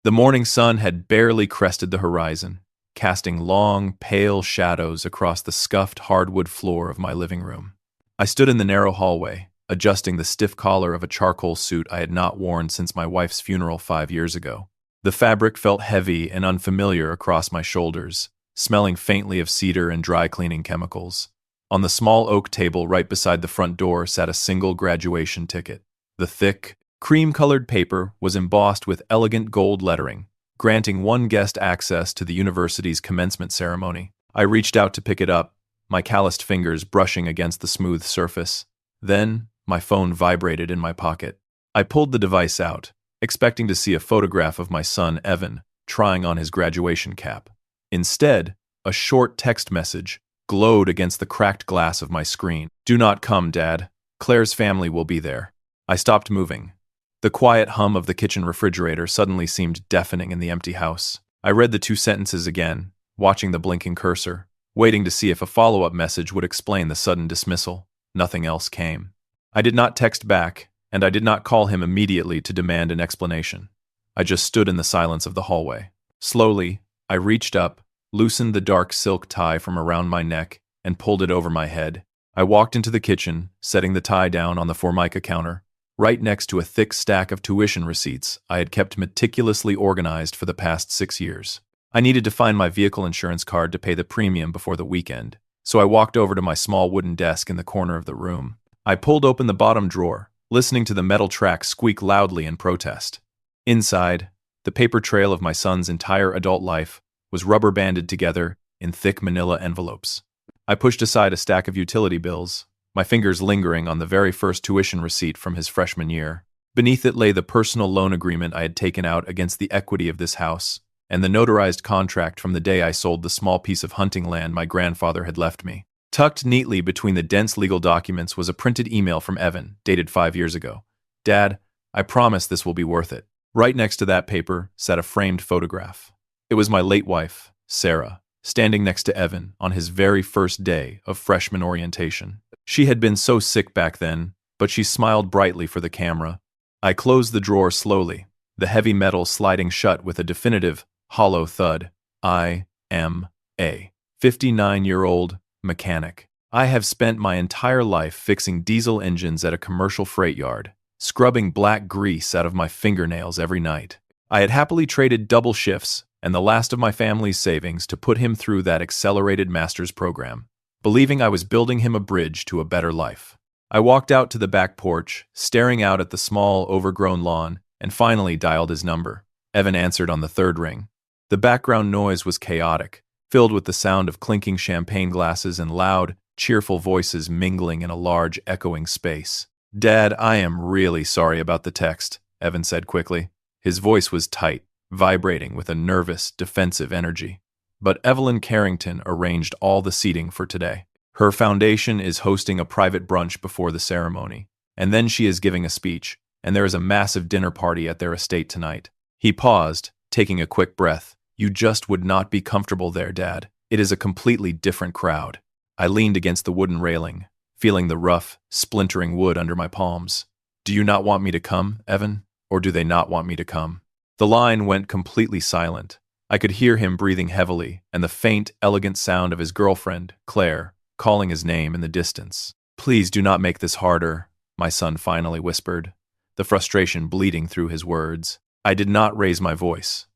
The morning sun had barely crested the horizon, casting long, pale shadows across the scuffed hardwood floor of my living room. I stood in the narrow hallway, adjusting the stiff collar of a charcoal suit I had not worn since my wife's funeral 5 years ago. The fabric felt heavy and unfamiliar across my shoulders, smelling faintly of cedar and dry cleaning chemicals. On the small oak table right beside the front door sat a single graduation ticket. The thick, cream-colored paper was embossed with elegant gold lettering, granting one guest access to the university's commencement ceremony. I reached out to pick it up, my calloused fingers brushing against the smooth surface. Then, my phone vibrated in my pocket. I pulled the device out, expecting to see a photograph of my son, Evan, trying on his graduation cap. Instead, a short text message glowed against the cracked glass of my screen. "Do not come, Dad. Claire's family will be there." I stopped moving. The quiet hum of the kitchen refrigerator suddenly seemed deafening in the empty house. I read the 2 sentences again, watching the blinking cursor, waiting to see if a follow-up message would explain the sudden dismissal. Nothing else came. I did not text back, and I did not call him immediately to demand an explanation. I just stood in the silence of the hallway. Slowly, I reached up, loosened the dark silk tie from around my neck, and pulled it over my head. I walked into the kitchen, setting the tie down on the Formica counter, right next to a thick stack of tuition receipts I had kept meticulously organized for the past 6 years. I needed to find my vehicle insurance card to pay the premium before the weekend, so I walked over to my small wooden desk in the corner of the room. I pulled open the bottom drawer, listening to the metal track squeak loudly in protest. Inside, the paper trail of my son's entire adult life was rubber-banded together in thick manila envelopes. I pushed aside a stack of utility bills, my fingers lingering on the very first tuition receipt from his freshman year. Beneath it lay the personal loan agreement I had taken out against the equity of this house, and the notarized contract from the day I sold the small piece of hunting land my grandfather had left me. Tucked neatly between the dense legal documents was a printed email from Evan, dated 5 years ago. "Dad, I promise this will be worth it." Right next to that paper sat a framed photograph. It was my late wife, Sarah, standing next to Evan on his very first day of freshman orientation. She had been so sick back then, but she smiled brightly for the camera. I closed the drawer slowly, the heavy metal sliding shut with a definitive, hollow thud. I am a 59-year-old mechanic. I have spent my entire life fixing diesel engines at a commercial freight yard, scrubbing black grease out of my fingernails every night. I had happily traded double shifts and the last of my family's savings to put him through that accelerated master's program, believing I was building him a bridge to a better life. I walked out to the back porch, staring out at the small, overgrown lawn, and finally dialed his number. Evan answered on the third ring. The background noise was chaotic, filled with the sound of clinking champagne glasses and loud, cheerful voices mingling in a large, echoing space. "Dad, I am really sorry about the text," Evan said quickly. His voice was tight, vibrating with a nervous, defensive energy. "But Evelyn Carrington arranged all the seating for today. Her foundation is hosting a private brunch before the ceremony, and then she is giving a speech, and there is a massive dinner party at their estate tonight." He paused, taking a quick breath. "You just would not be comfortable there, Dad. It is a completely different crowd." I leaned against the wooden railing, feeling the rough, splintering wood under my palms. "Do you not want me to come, Evan? Or do they not want me to come?" The line went completely silent. I could hear him breathing heavily, and the faint, elegant sound of his girlfriend, Claire, calling his name in the distance. "Please do not make this harder," my son finally whispered, the frustration bleeding through his words. I did not raise my voice.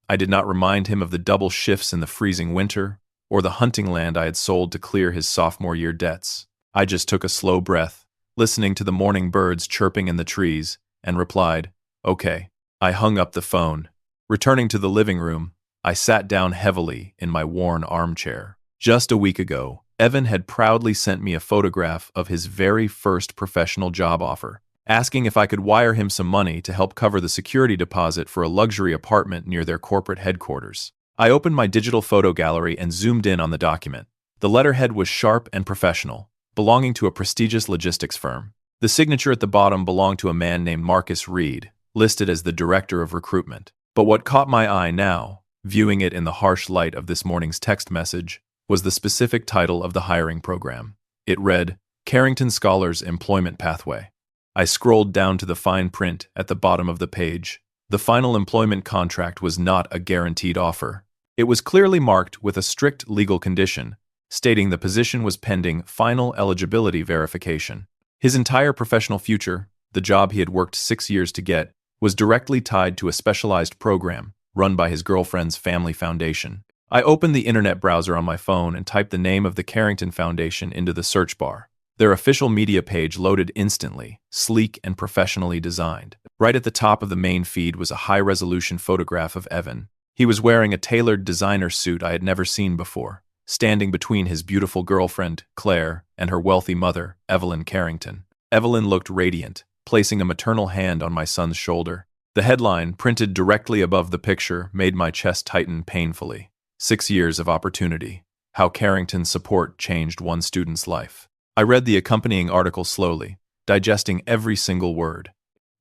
I did not remind him of the double shifts in the freezing winter, or the hunting land I had sold to clear his sophomore year debts. I just took a slow breath, listening to the morning birds chirping in the trees, and replied, "Okay." I hung up the phone. Returning to the living room, I sat down heavily in my worn armchair. Just a week ago, Evan had proudly sent me a photograph of his very first professional job offer, asking if I could wire him some money to help cover the security deposit for a luxury apartment near their corporate headquarters. I opened my digital photo gallery and zoomed in on the document. The letterhead was sharp and professional, belonging to a prestigious logistics firm. The signature at the bottom belonged to a man named Marcus Reed, listed as the director of recruitment. But what caught my eye now, viewing it in the harsh light of this morning's text message, was the specific title of the hiring program. It read, Carrington Scholars Employment Pathway. I scrolled down to the fine print at the bottom of the page, The final employment contract was not a guaranteed offer. It was clearly marked with a strict legal condition, stating the position was pending final eligibility verification. His entire professional future, the job he had worked 6 years to get, was directly tied to a specialized program run by his girlfriend's family foundation. I opened the internet browser on my phone and typed the name of the Carrington Foundation into the search bar. Their official media page loaded instantly, sleek and professionally designed. Right at the top of the main feed was a high-resolution photograph of Evan. He was wearing a tailored designer suit I had never seen before, standing between his beautiful girlfriend, Claire, and her wealthy mother, Evelyn Carrington. Evelyn looked radiant, placing a maternal hand on my son's shoulder. The headline, printed directly above the picture, made my chest tighten painfully. 6 years of opportunity. How Carrington's support changed one student's life. I read the accompanying article slowly, digesting every single word.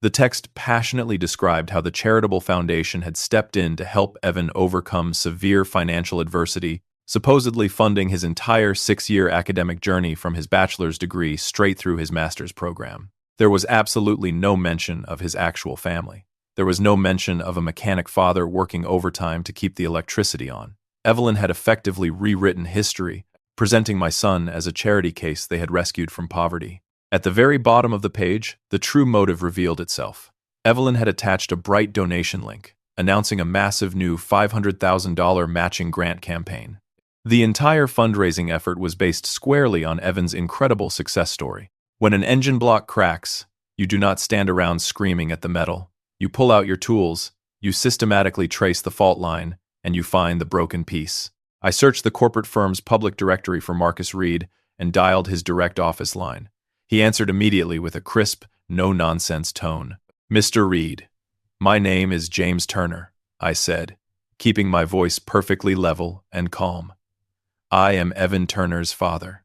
The text passionately described how the charitable foundation had stepped in to help Evan overcome severe financial adversity, supposedly funding his entire 6-year academic journey from his bachelor's degree straight through his master's program. There was absolutely no mention of his actual family. There was no mention of a mechanic father working overtime to keep the electricity on. Evelyn had effectively rewritten history, presenting my son as a charity case they had rescued from poverty. At the very bottom of the page, the true motive revealed itself. Evelyn had attached a bright donation link, announcing a massive new $500,000 matching grant campaign. The entire fundraising effort was based squarely on Evan's incredible success story. When an engine block cracks, you do not stand around screaming at the metal. You pull out your tools, you systematically trace the fault line, and you find the broken piece. I searched the corporate firm's public directory for Marcus Reed and dialed his direct office line. He answered immediately with a crisp, no-nonsense tone. "Mr. Reed, my name is James Turner," I said, keeping my voice perfectly level and calm. "I am Evan Turner's father.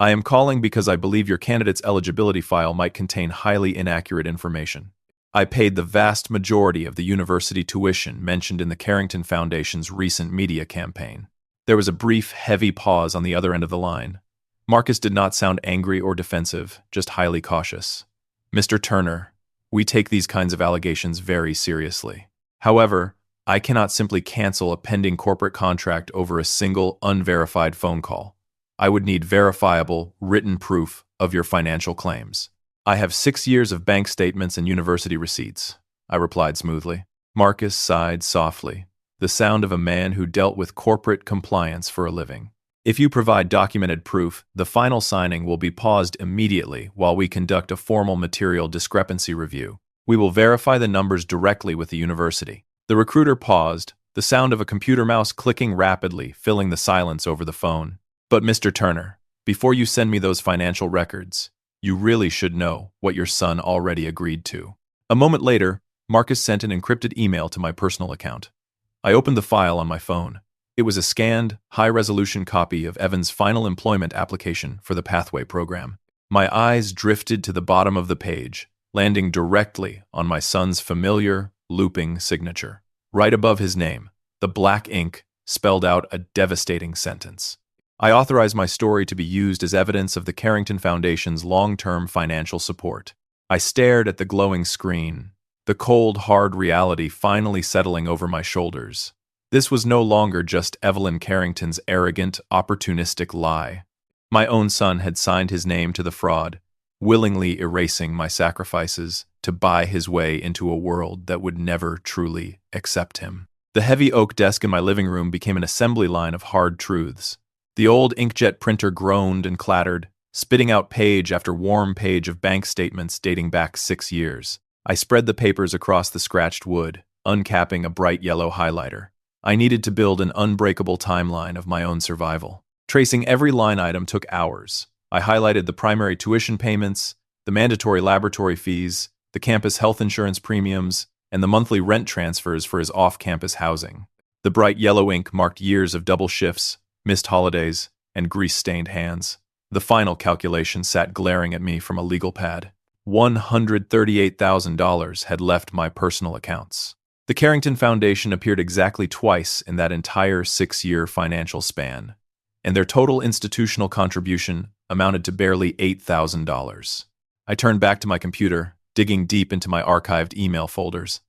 I am calling because I believe your candidate's eligibility file might contain highly inaccurate information. I paid the vast majority of the university tuition mentioned in the Carrington Foundation's recent media campaign." There was a brief, heavy pause on the other end of the line. Marcus did not sound angry or defensive, just highly cautious. "Mr. Turner, we take these kinds of allegations very seriously. However, I cannot simply cancel a pending corporate contract over a single, unverified phone call. I would need verifiable, written proof of your financial claims." "I have 6 years of bank statements and university receipts," I replied smoothly. Marcus sighed softly, the sound of a man who dealt with corporate compliance for a living. "If you provide documented proof, the final signing will be paused immediately while we conduct a formal material discrepancy review. We will verify the numbers directly with the university." The recruiter paused, the sound of a computer mouse clicking rapidly, filling the silence over the phone. "But Mr. Turner, before you send me those financial records, you really should know what your son already agreed to." A moment later, Marcus sent an encrypted email to my personal account. I opened the file on my phone. It was a scanned, high-resolution copy of Evan's final employment application for the Pathway program. My eyes drifted to the bottom of the page, landing directly on my son's familiar, looping signature. Right above his name, the black ink spelled out a devastating sentence. I authorized my story to be used as evidence of the Carrington Foundation's long-term financial support. I stared at the glowing screen, the cold, hard reality finally settling over my shoulders. This was no longer just Evelyn Carrington's arrogant, opportunistic lie. My own son had signed his name to the fraud, willingly erasing my sacrifices to buy his way into a world that would never truly accept him. The heavy oak desk in my living room became an assembly line of hard truths. The old inkjet printer groaned and clattered, spitting out page after warm page of bank statements dating back 6 years. I spread the papers across the scratched wood, uncapping a bright yellow highlighter. I needed to build an unbreakable timeline of my own survival. Tracing every line item took hours. I highlighted the primary tuition payments, the mandatory laboratory fees, the campus health insurance premiums, and the monthly rent transfers for his off-campus housing. The bright yellow ink marked years of double shifts, missed holidays, and grease-stained hands. The final calculation sat glaring at me from a legal pad. $138,000 had left my personal accounts. The Carrington Foundation appeared exactly twice in that entire 6-year financial span, and their total institutional contribution amounted to barely $8,000. I turned back to my computer, digging deep into my archived email folders.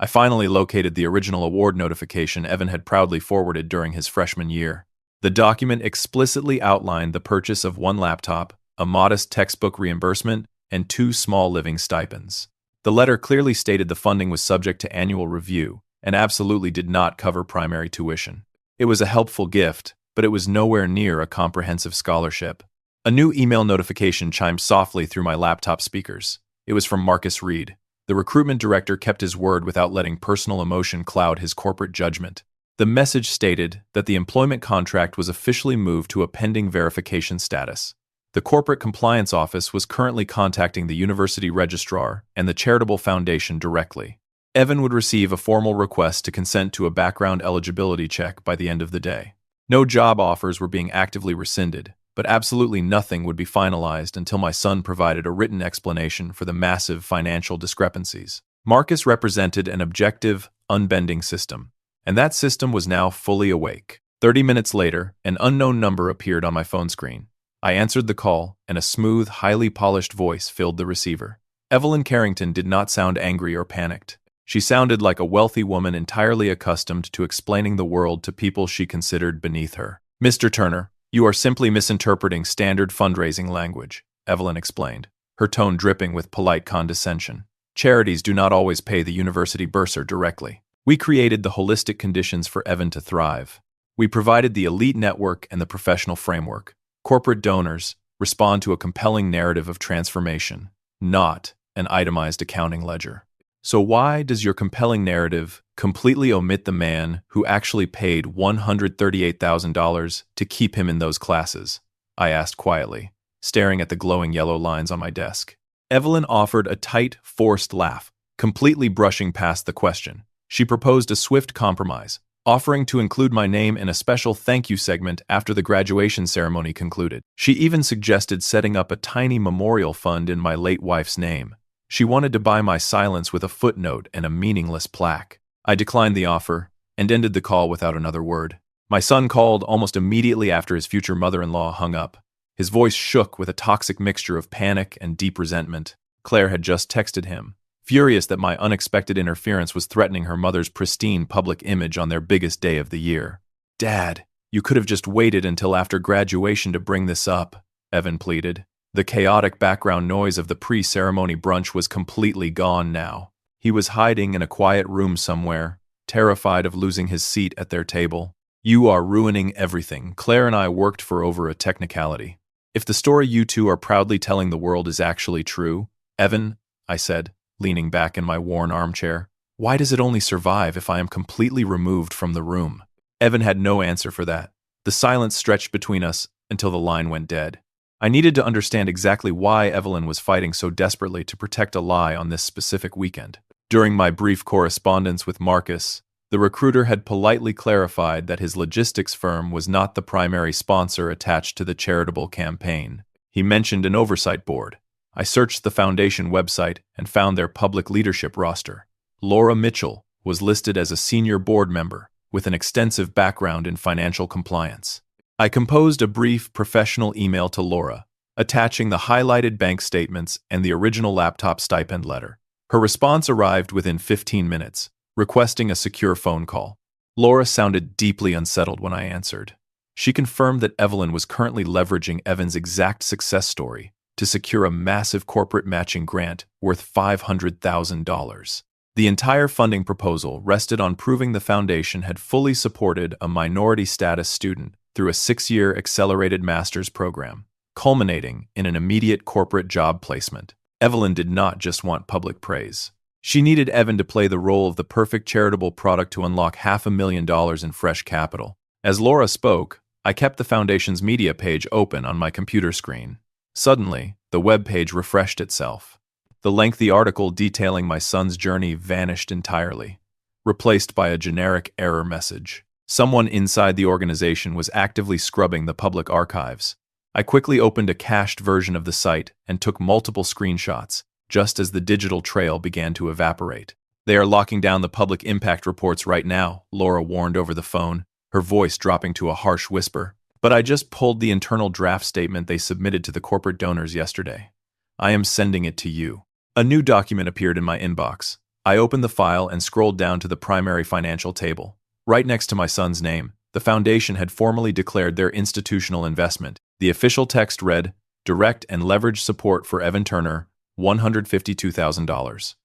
I finally located the original award notification Evan had proudly forwarded during his freshman year. The document explicitly outlined the purchase of one laptop, a modest textbook reimbursement, and 2 small living stipends. The letter clearly stated the funding was subject to annual review and absolutely did not cover primary tuition. It was a helpful gift, but it was nowhere near a comprehensive scholarship. A new email notification chimed softly through my laptop speakers. It was from Marcus Reed. The recruitment director kept his word without letting personal emotion cloud his corporate judgment. The message stated that the employment contract was officially moved to a pending verification status. The corporate compliance office was currently contacting the university registrar and the charitable foundation directly. Evan would receive a formal request to consent to a background eligibility check by the end of the day. No job offers were being actively rescinded, but absolutely nothing would be finalized until my son provided a written explanation for the massive financial discrepancies. Marcus represented an objective, unbending system, and that system was now fully awake. 30 minutes later, an unknown number appeared on my phone screen. I answered the call, and a smooth, highly polished voice filled the receiver. Evelyn Carrington did not sound angry or panicked. She sounded like a wealthy woman entirely accustomed to explaining the world to people she considered beneath her. "Mr. Turner, you are simply misinterpreting standard fundraising language," Evelyn explained, her tone dripping with polite condescension. "Charities do not always pay the university bursar directly. We created the holistic conditions for Evan to thrive. We provided the elite network and the professional framework. Corporate donors respond to a compelling narrative of transformation, not an itemized accounting ledger. So why does your compelling narrative completely omit the man who actually paid $138,000 to keep him in those classes?" I asked quietly, staring at the glowing yellow lines on my desk. Evelyn offered a tight, forced laugh, completely brushing past the question. She proposed a swift compromise, offering to include my name in a special thank you segment after the graduation ceremony concluded. She even suggested setting up a tiny memorial fund in my late wife's name. She wanted to buy my silence with a footnote and a meaningless plaque. I declined the offer and ended the call without another word. My son called almost immediately after his future mother-in-law hung up. His voice shook with a toxic mixture of panic and deep resentment. Claire had just texted him, furious that my unexpected interference was threatening her mother's pristine public image on their biggest day of the year. "Dad, you could have just waited until after graduation to bring this up," Evan pleaded. The chaotic background noise of the pre-ceremony brunch was completely gone now. He was hiding in a quiet room somewhere, terrified of losing his seat at their table. "You are ruining everything. Claire and I worked for over a technicality. If the story you two are proudly telling the world is actually true, Evan," I said, leaning back in my worn armchair, "why does it only survive if I am completely removed from the room?" Evan had no answer for that. The silence stretched between us until the line went dead. I needed to understand exactly why Evelyn was fighting so desperately to protect a lie on this specific weekend. During my brief correspondence with Marcus, the recruiter had politely clarified that his logistics firm was not the primary sponsor attached to the charitable campaign. He mentioned an oversight board. I searched the foundation website and found their public leadership roster. Laura Mitchell was listed as a senior board member with an extensive background in financial compliance. I composed a brief professional email to Laura, attaching the highlighted bank statements and the original laptop stipend letter. Her response arrived within 15 minutes, requesting a secure phone call. Laura sounded deeply unsettled when I answered. She confirmed that Evelyn was currently leveraging Evan's exact success story to secure a massive corporate matching grant worth $500,000. The entire funding proposal rested on proving the foundation had fully supported a minority status student through a 6-year accelerated master's program, culminating in an immediate corporate job placement. Evelyn did not just want public praise. She needed Evan to play the role of the perfect charitable product to unlock $500,000 in fresh capital. As Laura spoke, I kept the foundation's media page open on my computer screen. Suddenly, the web page refreshed itself. The lengthy article detailing my son's journey vanished entirely, replaced by a generic error message. Someone inside the organization was actively scrubbing the public archives. I quickly opened a cached version of the site and took multiple screenshots, just as the digital trail began to evaporate. "They are locking down the public impact reports right now," Laura warned over the phone, her voice dropping to a harsh whisper. "But I just pulled the internal draft statement they submitted to the corporate donors yesterday. I am sending it to you." A new document appeared in my inbox. I opened the file and scrolled down to the primary financial table. Right next to my son's name, the foundation had formally declared their institutional investment. The official text read, "Direct and leveraged support for Evan Turner, $152,000.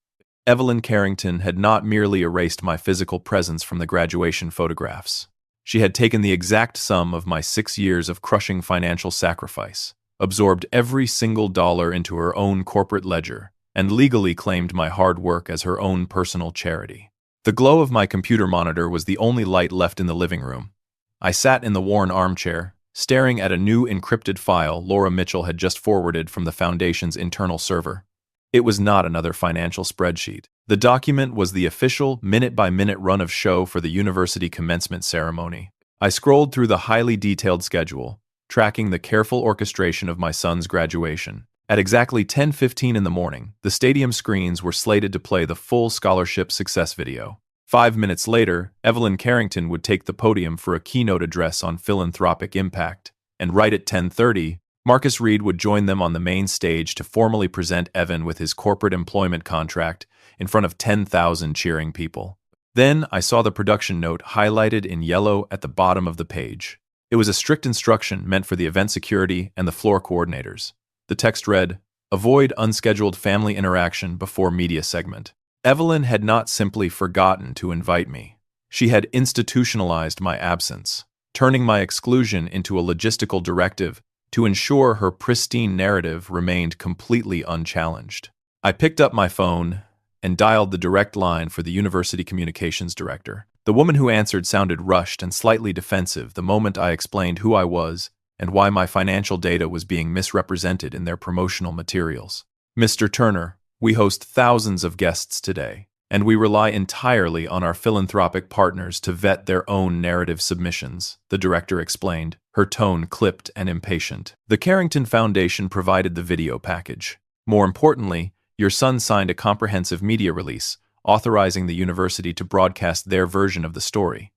Evelyn Carrington had not merely erased my physical presence from the graduation photographs. She had taken the exact sum of my 6 years of crushing financial sacrifice, absorbed every single dollar into her own corporate ledger, and legally claimed my hard work as her own personal charity. The glow of my computer monitor was the only light left in the living room. I sat in the worn armchair, staring at a new encrypted file Laura Mitchell had just forwarded from the Foundation's internal server. It was not another financial spreadsheet. The document was the official, minute-by-minute run of show for the university commencement ceremony. I scrolled through the highly detailed schedule, tracking the careful orchestration of my son's graduation. At exactly 10:15 in the morning, the stadium screens were slated to play the full scholarship success video. 5 minutes later, Evelyn Carrington would take the podium for a keynote address on philanthropic impact, and right at 10:30, Marcus Reed would join them on the main stage to formally present Evan with his corporate employment contract in front of 10,000 cheering people. Then I saw the production note highlighted in yellow at the bottom of the page. It was a strict instruction meant for the event security and the floor coordinators. The text read, "Avoid unscheduled family interaction before media segment." Evelyn had not simply forgotten to invite me. She had institutionalized my absence, turning my exclusion into a logistical directive to ensure her pristine narrative remained completely unchallenged. I picked up my phone and dialed the direct line for the university communications director. The woman who answered sounded rushed and slightly defensive the moment I explained who I was and why my financial data was being misrepresented in their promotional materials. "Mr. Turner, we host thousands of guests today, and we rely entirely on our philanthropic partners to vet their own narrative submissions," the director explained, her tone clipped and impatient. "The Carrington Foundation provided the video package. More importantly, your son signed a comprehensive media release, authorizing the university to broadcast their version of the story.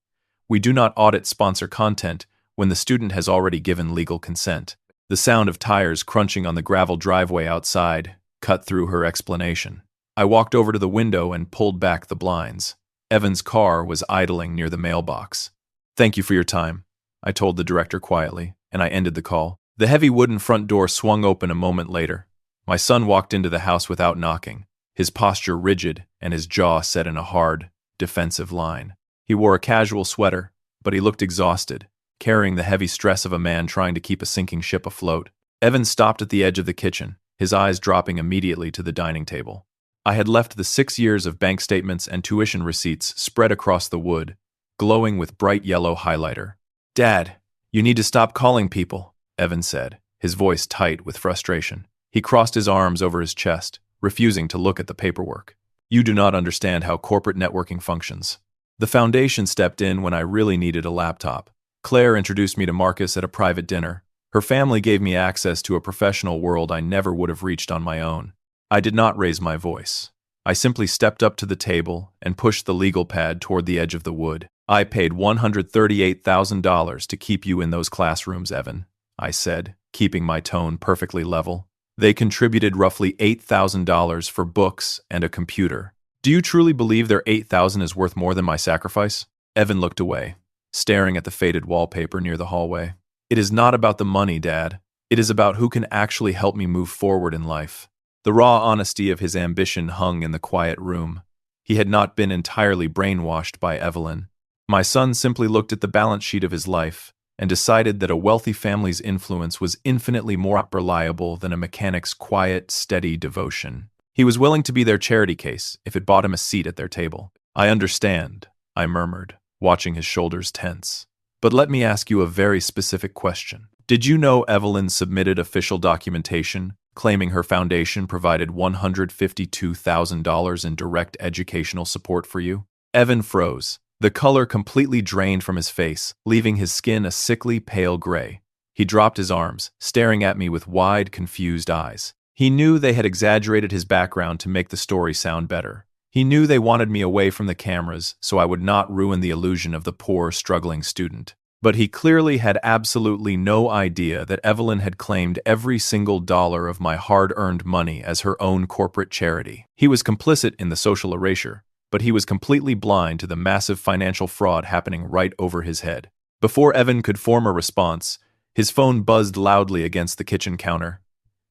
We do not audit sponsor content when the student has already given legal consent." The sound of tires crunching on the gravel driveway outside cut through her explanation. I walked over to the window and pulled back the blinds. Evan's car was idling near the mailbox. "Thank you for your time," I told the director quietly, and I ended the call. The heavy wooden front door swung open a moment later. My son walked into the house without knocking, his posture rigid and his jaw set in a hard, defensive line. He wore a casual sweater, but he looked exhausted, carrying the heavy stress of a man trying to keep a sinking ship afloat. Evan stopped at the edge of the kitchen, his eyes dropping immediately to the dining table. I had left the 6 years of bank statements and tuition receipts spread across the wood, glowing with bright yellow highlighter. "Dad, you need to stop calling people," Evan said, his voice tight with frustration. He crossed his arms over his chest, refusing to look at the paperwork. "You do not understand how corporate networking functions. The foundation stepped in when I really needed a laptop. Claire introduced me to Marcus at a private dinner. Her family gave me access to a professional world I never would have reached on my own. I did not raise my voice. I simply stepped up to the table and pushed the legal pad toward the edge of the wood. I paid $138,000 to keep you in those classrooms, Evan," I said, keeping my tone perfectly level. "They contributed roughly $8,000 for books and a computer. Do you truly believe their $8,000 is worth more than my sacrifice?" Evan looked away, staring at the faded wallpaper near the hallway. "It is not about the money, Dad. It is about who can actually help me move forward in life." The raw honesty of his ambition hung in the quiet room. He had not been entirely brainwashed by Evelyn. My son simply looked at the balance sheet of his life and decided that a wealthy family's influence was infinitely more reliable than a mechanic's quiet, steady devotion. He was willing to be their charity case if it bought him a seat at their table. "I understand," I murmured, watching his shoulders tense. "But let me ask you a very specific question. Did you know Evelyn submitted official documentation claiming her foundation provided $152,000 in direct educational support for you?" Evan froze, the color completely drained from his face, leaving his skin a sickly pale gray. He dropped his arms, staring at me with wide, confused eyes. He knew they had exaggerated his background to make the story sound better. He knew they wanted me away from the cameras so I would not ruin the illusion of the poor, struggling student. But he clearly had absolutely no idea that Evelyn had claimed every single dollar of my hard-earned money as her own corporate charity. He was complicit in the social erasure, but he was completely blind to the massive financial fraud happening right over his head. Before Evan could form a response, his phone buzzed loudly against the kitchen counter.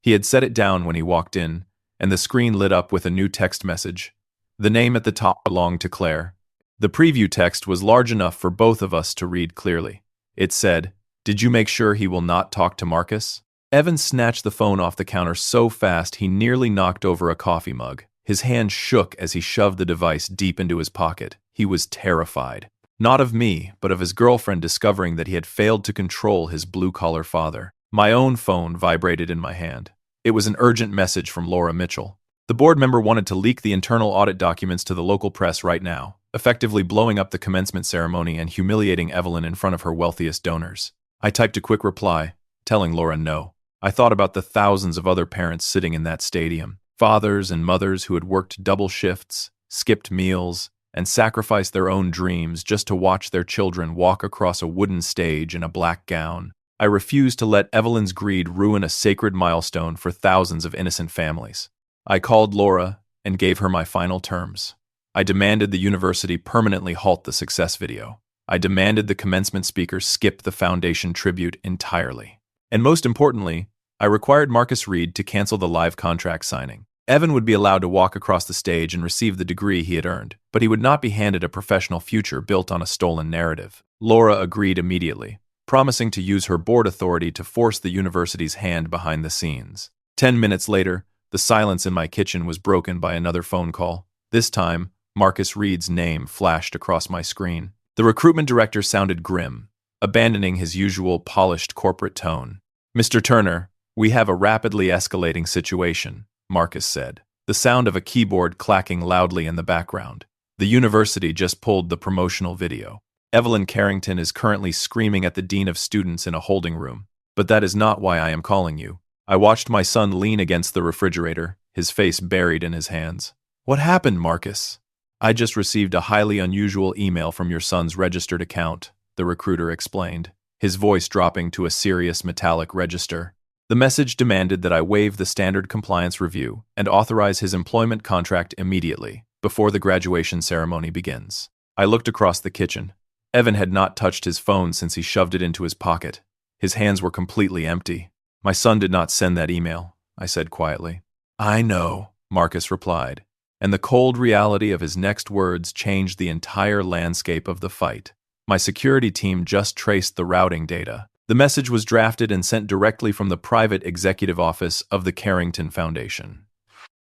He had set it down when he walked in, and the screen lit up with a new text message. The name at the top belonged to Claire. The preview text was large enough for both of us to read clearly. It said, "Did you make sure he will not talk to Marcus?" Evan snatched the phone off the counter so fast he nearly knocked over a coffee mug. His hand shook as he shoved the device deep into his pocket. He was terrified. Not of me, but of his girlfriend discovering that he had failed to control his blue-collar father. My own phone vibrated in my hand. It was an urgent message from Laura Mitchell. The board member wanted to leak the internal audit documents to the local press right now, effectively blowing up the commencement ceremony and humiliating Evelyn in front of her wealthiest donors. I typed a quick reply, telling Laura no. I thought about the thousands of other parents sitting in that stadium, fathers and mothers who had worked double shifts, skipped meals, and sacrificed their own dreams just to watch their children walk across a wooden stage in a black gown. I refused to let Evelyn's greed ruin a sacred milestone for thousands of innocent families. I called Laura and gave her my final terms. I demanded the university permanently halt the success video. I demanded the commencement speakers skip the foundation tribute entirely. And most importantly, I required Marcus Reed to cancel the live contract signing. Evan would be allowed to walk across the stage and receive the degree he had earned, but he would not be handed a professional future built on a stolen narrative. Laura agreed immediately, promising to use her board authority to force the university's hand behind the scenes. 10 minutes later, the silence in my kitchen was broken by another phone call. This time, Marcus Reed's name flashed across my screen. The recruitment director sounded grim, abandoning his usual polished corporate tone. "Mr. Turner, we have a rapidly escalating situation," Marcus said, the sound of a keyboard clacking loudly in the background. "The university just pulled the promotional video. Evelyn Carrington is currently screaming at the dean of students in a holding room. But that is not why I am calling you." I watched my son lean against the refrigerator, his face buried in his hands. "What happened, Marcus?" "I just received a highly unusual email from your son's registered account," the recruiter explained, his voice dropping to a serious metallic register. The message demanded that I waive the standard compliance review and authorize his employment contract immediately, before the graduation ceremony begins. I looked across the kitchen. Evan had not touched his phone since he shoved it into his pocket. His hands were completely empty. "My son did not send that email," I said quietly. "I know," Marcus replied, and the cold reality of his next words changed the entire landscape of the fight. My security team just traced the routing data. The message was drafted and sent directly from the private executive office of the Carrington Foundation.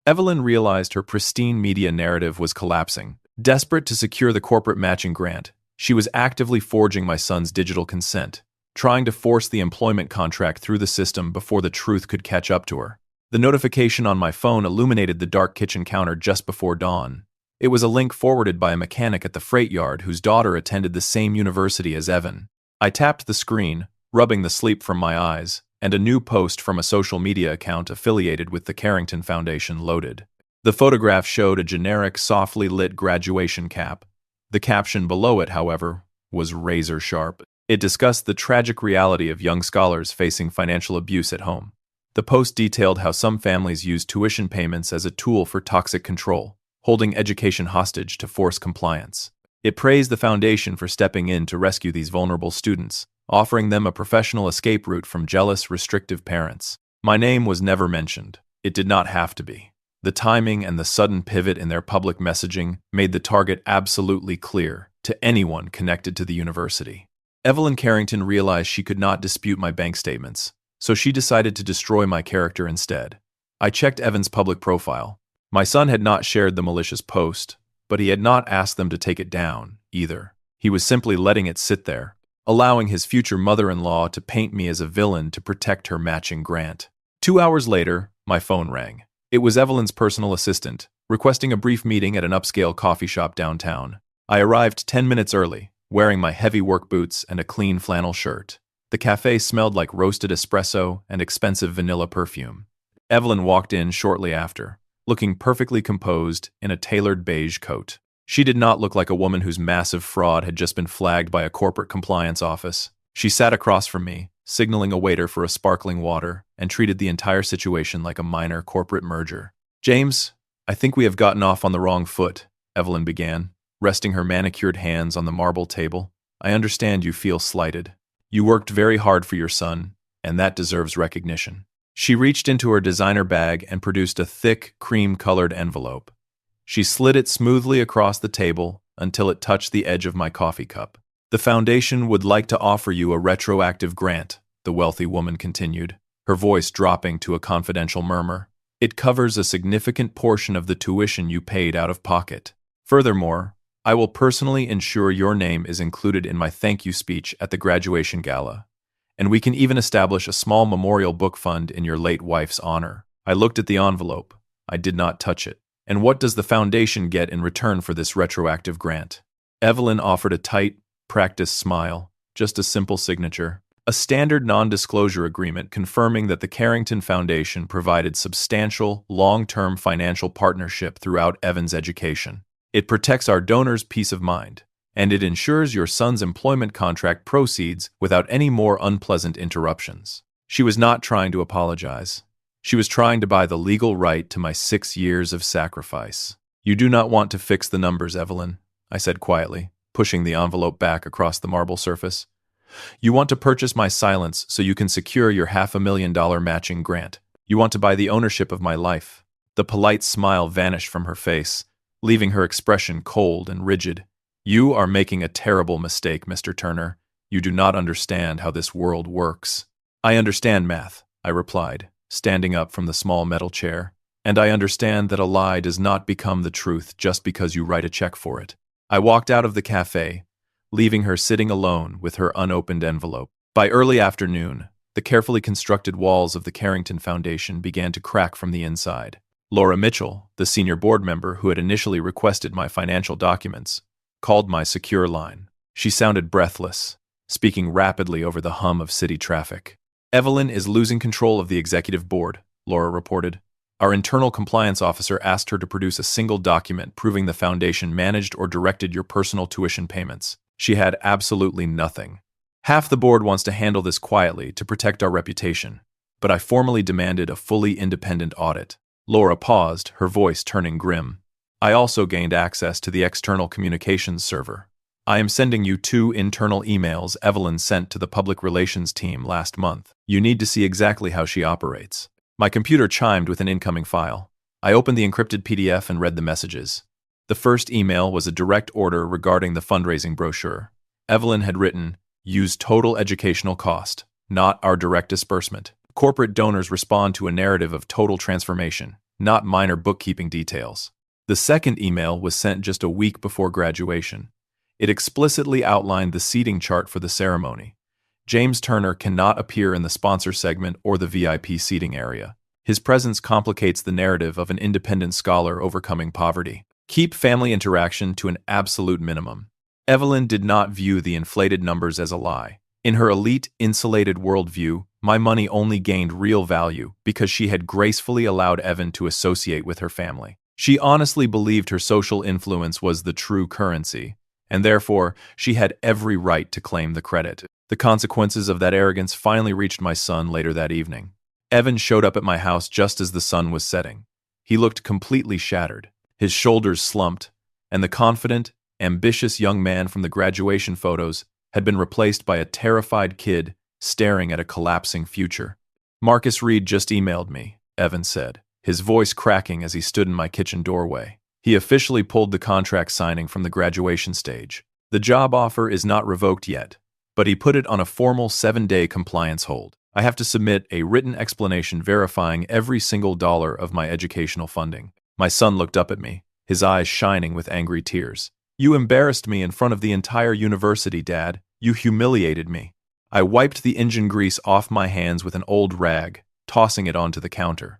Evelyn realized her pristine media narrative was collapsing. Desperate to secure the corporate matching grant, she was actively forging my son's digital consent, trying to force the employment contract through the system before the truth could catch up to her. The notification on my phone illuminated the dark kitchen counter just before dawn. It was a link forwarded by a mechanic at the freight yard whose daughter attended the same university as Evan. I tapped the screen, rubbing the sleep from my eyes, and a new post from a social media account affiliated with the Carrington Foundation loaded. The photograph showed a generic, softly lit graduation cap. The caption below it, however, was razor sharp. It discussed the tragic reality of young scholars facing financial abuse at home. The post detailed how some families use tuition payments as a tool for toxic control, holding education hostage to force compliance. It praised the foundation for stepping in to rescue these vulnerable students, offering them a professional escape route from jealous, restrictive parents. My name was never mentioned. It did not have to be. The timing and the sudden pivot in their public messaging made the target absolutely clear to anyone connected to the university. Evelyn Carrington realized she could not dispute my bank statements, so she decided to destroy my character instead. I checked Evan's public profile. My son had not shared the malicious post, but he had not asked them to take it down, either. He was simply letting it sit there, allowing his future mother-in-law to paint me as a villain to protect her matching grant. 2 hours later, my phone rang. It was Evelyn's personal assistant, requesting a brief meeting at an upscale coffee shop downtown. I arrived 10 minutes early, wearing my heavy work boots and a clean flannel shirt. The cafe smelled like roasted espresso and expensive vanilla perfume. Evelyn walked in shortly after, looking perfectly composed in a tailored beige coat. She did not look like a woman whose massive fraud had just been flagged by a corporate compliance office. She sat across from me, signaling a waiter for a sparkling water, and treated the entire situation like a minor corporate merger. James, I think we have gotten off on the wrong foot, Evelyn began, resting her manicured hands on the marble table. I understand you feel slighted. You worked very hard for your son, and that deserves recognition. She reached into her designer bag and produced a thick, cream-colored envelope. She slid it smoothly across the table until it touched the edge of my coffee cup. The foundation would like to offer you a retroactive grant, the wealthy woman continued, her voice dropping to a confidential murmur. It covers a significant portion of the tuition you paid out of pocket. Furthermore, I will personally ensure your name is included in my thank you speech at the graduation gala, and we can even establish a small memorial book fund in your late wife's honor. I looked at the envelope. I did not touch it. And what does the foundation get in return for this retroactive grant? Evelyn offered a tight, practiced smile, just a simple signature. A standard non-disclosure agreement confirming that the Carrington Foundation provided substantial, long-term financial partnership throughout Evan's education. It protects our donors' peace of mind, and it ensures your son's employment contract proceeds without any more unpleasant interruptions. She was not trying to apologize. She was trying to buy the legal right to my 6 years of sacrifice. You do not want to fix the numbers, Evelyn, I said quietly, pushing the envelope back across the marble surface. You want to purchase my silence so you can secure your $500,000 matching grant. You want to buy the ownership of my life. The polite smile vanished from her face, leaving her expression cold and rigid. You are making a terrible mistake, Mr. Turner. You do not understand how this world works. I understand math, I replied, standing up from the small metal chair. And I understand that a lie does not become the truth just because you write a check for it. I walked out of the cafe, leaving her sitting alone with her unopened envelope. By early afternoon, the carefully constructed walls of the Carrington Foundation began to crack from the inside. Laura Mitchell, the senior board member who had initially requested my financial documents, called my secure line. She sounded breathless, speaking rapidly over the hum of city traffic. Evelyn is losing control of the executive board, Laura reported. Our internal compliance officer asked her to produce a single document proving the foundation managed or directed your personal tuition payments. She had absolutely nothing. Half the board wants to handle this quietly to protect our reputation, but I formally demanded a fully independent audit. Laura paused, her voice turning grim. I also gained access to the external communications server. I am sending you 2 internal emails Evelyn sent to the public relations team last month. You need to see exactly how she operates. My computer chimed with an incoming file. I opened the encrypted PDF and read the messages. The first email was a direct order regarding the fundraising brochure. Evelyn had written, "Use total educational cost, not our direct disbursement." Corporate donors respond to a narrative of total transformation, not minor bookkeeping details. The second email was sent just a week before graduation. It explicitly outlined the seating chart for the ceremony. James Turner cannot appear in the sponsor segment or the VIP seating area. His presence complicates the narrative of an independent scholar overcoming poverty. Keep family interaction to an absolute minimum. Evelyn did not view the inflated numbers as a lie. In her elite, insulated worldview, my money only gained real value because she had gracefully allowed Evan to associate with her family. She honestly believed her social influence was the true currency, and therefore she had every right to claim the credit. The consequences of that arrogance finally reached my son later that evening. Evan showed up at my house just as the sun was setting. He looked completely shattered. His shoulders slumped, and the confident, ambitious young man from the graduation photos had been replaced by a terrified kid staring at a collapsing future. "Marcus Reed just emailed me," Evan said, his voice cracking as he stood in my kitchen doorway. He officially pulled the contract signing from the graduation stage. The job offer is not revoked yet, but he put it on a formal 7-day compliance hold. I have to submit a written explanation verifying every single dollar of my educational funding. My son looked up at me, his eyes shining with angry tears. "You embarrassed me in front of the entire university, Dad. You humiliated me." I wiped the engine grease off my hands with an old rag, tossing it onto the counter.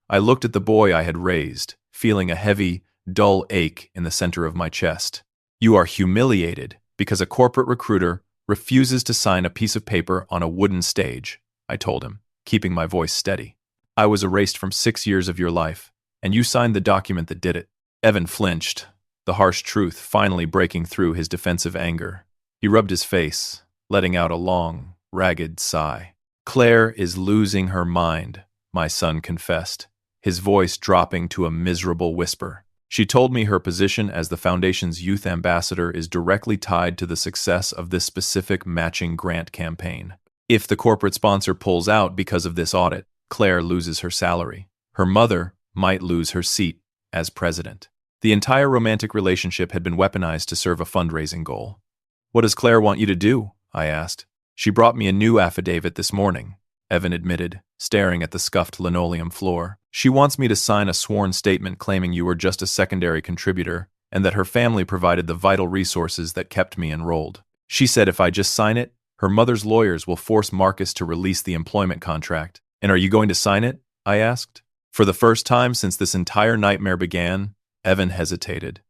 I looked at the boy I had raised, feeling a heavy, dull ache in the center of my chest. "You are humiliated because a corporate recruiter refuses to sign a piece of paper on a wooden stage," I told him, keeping my voice steady. "I was erased from 6 years of your life, and you signed the document that did it." Evan flinched, the harsh truth finally breaking through his defensive anger. He rubbed his face, letting out a long, ragged sigh. Claire is losing her mind, my son confessed, his voice dropping to a miserable whisper. She told me her position as the Foundation's youth ambassador is directly tied to the success of this specific matching grant campaign. If the corporate sponsor pulls out because of this audit, Claire loses her salary. Her mother might lose her seat as president. The entire romantic relationship had been weaponized to serve a fundraising goal. "What does Claire want you to do?" I asked. "She brought me a new affidavit this morning," Evan admitted, staring at the scuffed linoleum floor. "She wants me to sign a sworn statement claiming you were just a secondary contributor and that her family provided the vital resources that kept me enrolled. She said if I just sign it, her mother's lawyers will force Marcus to release the employment contract." "And are you going to sign it?" I asked. For the first time since this entire nightmare began, Evan hesitated.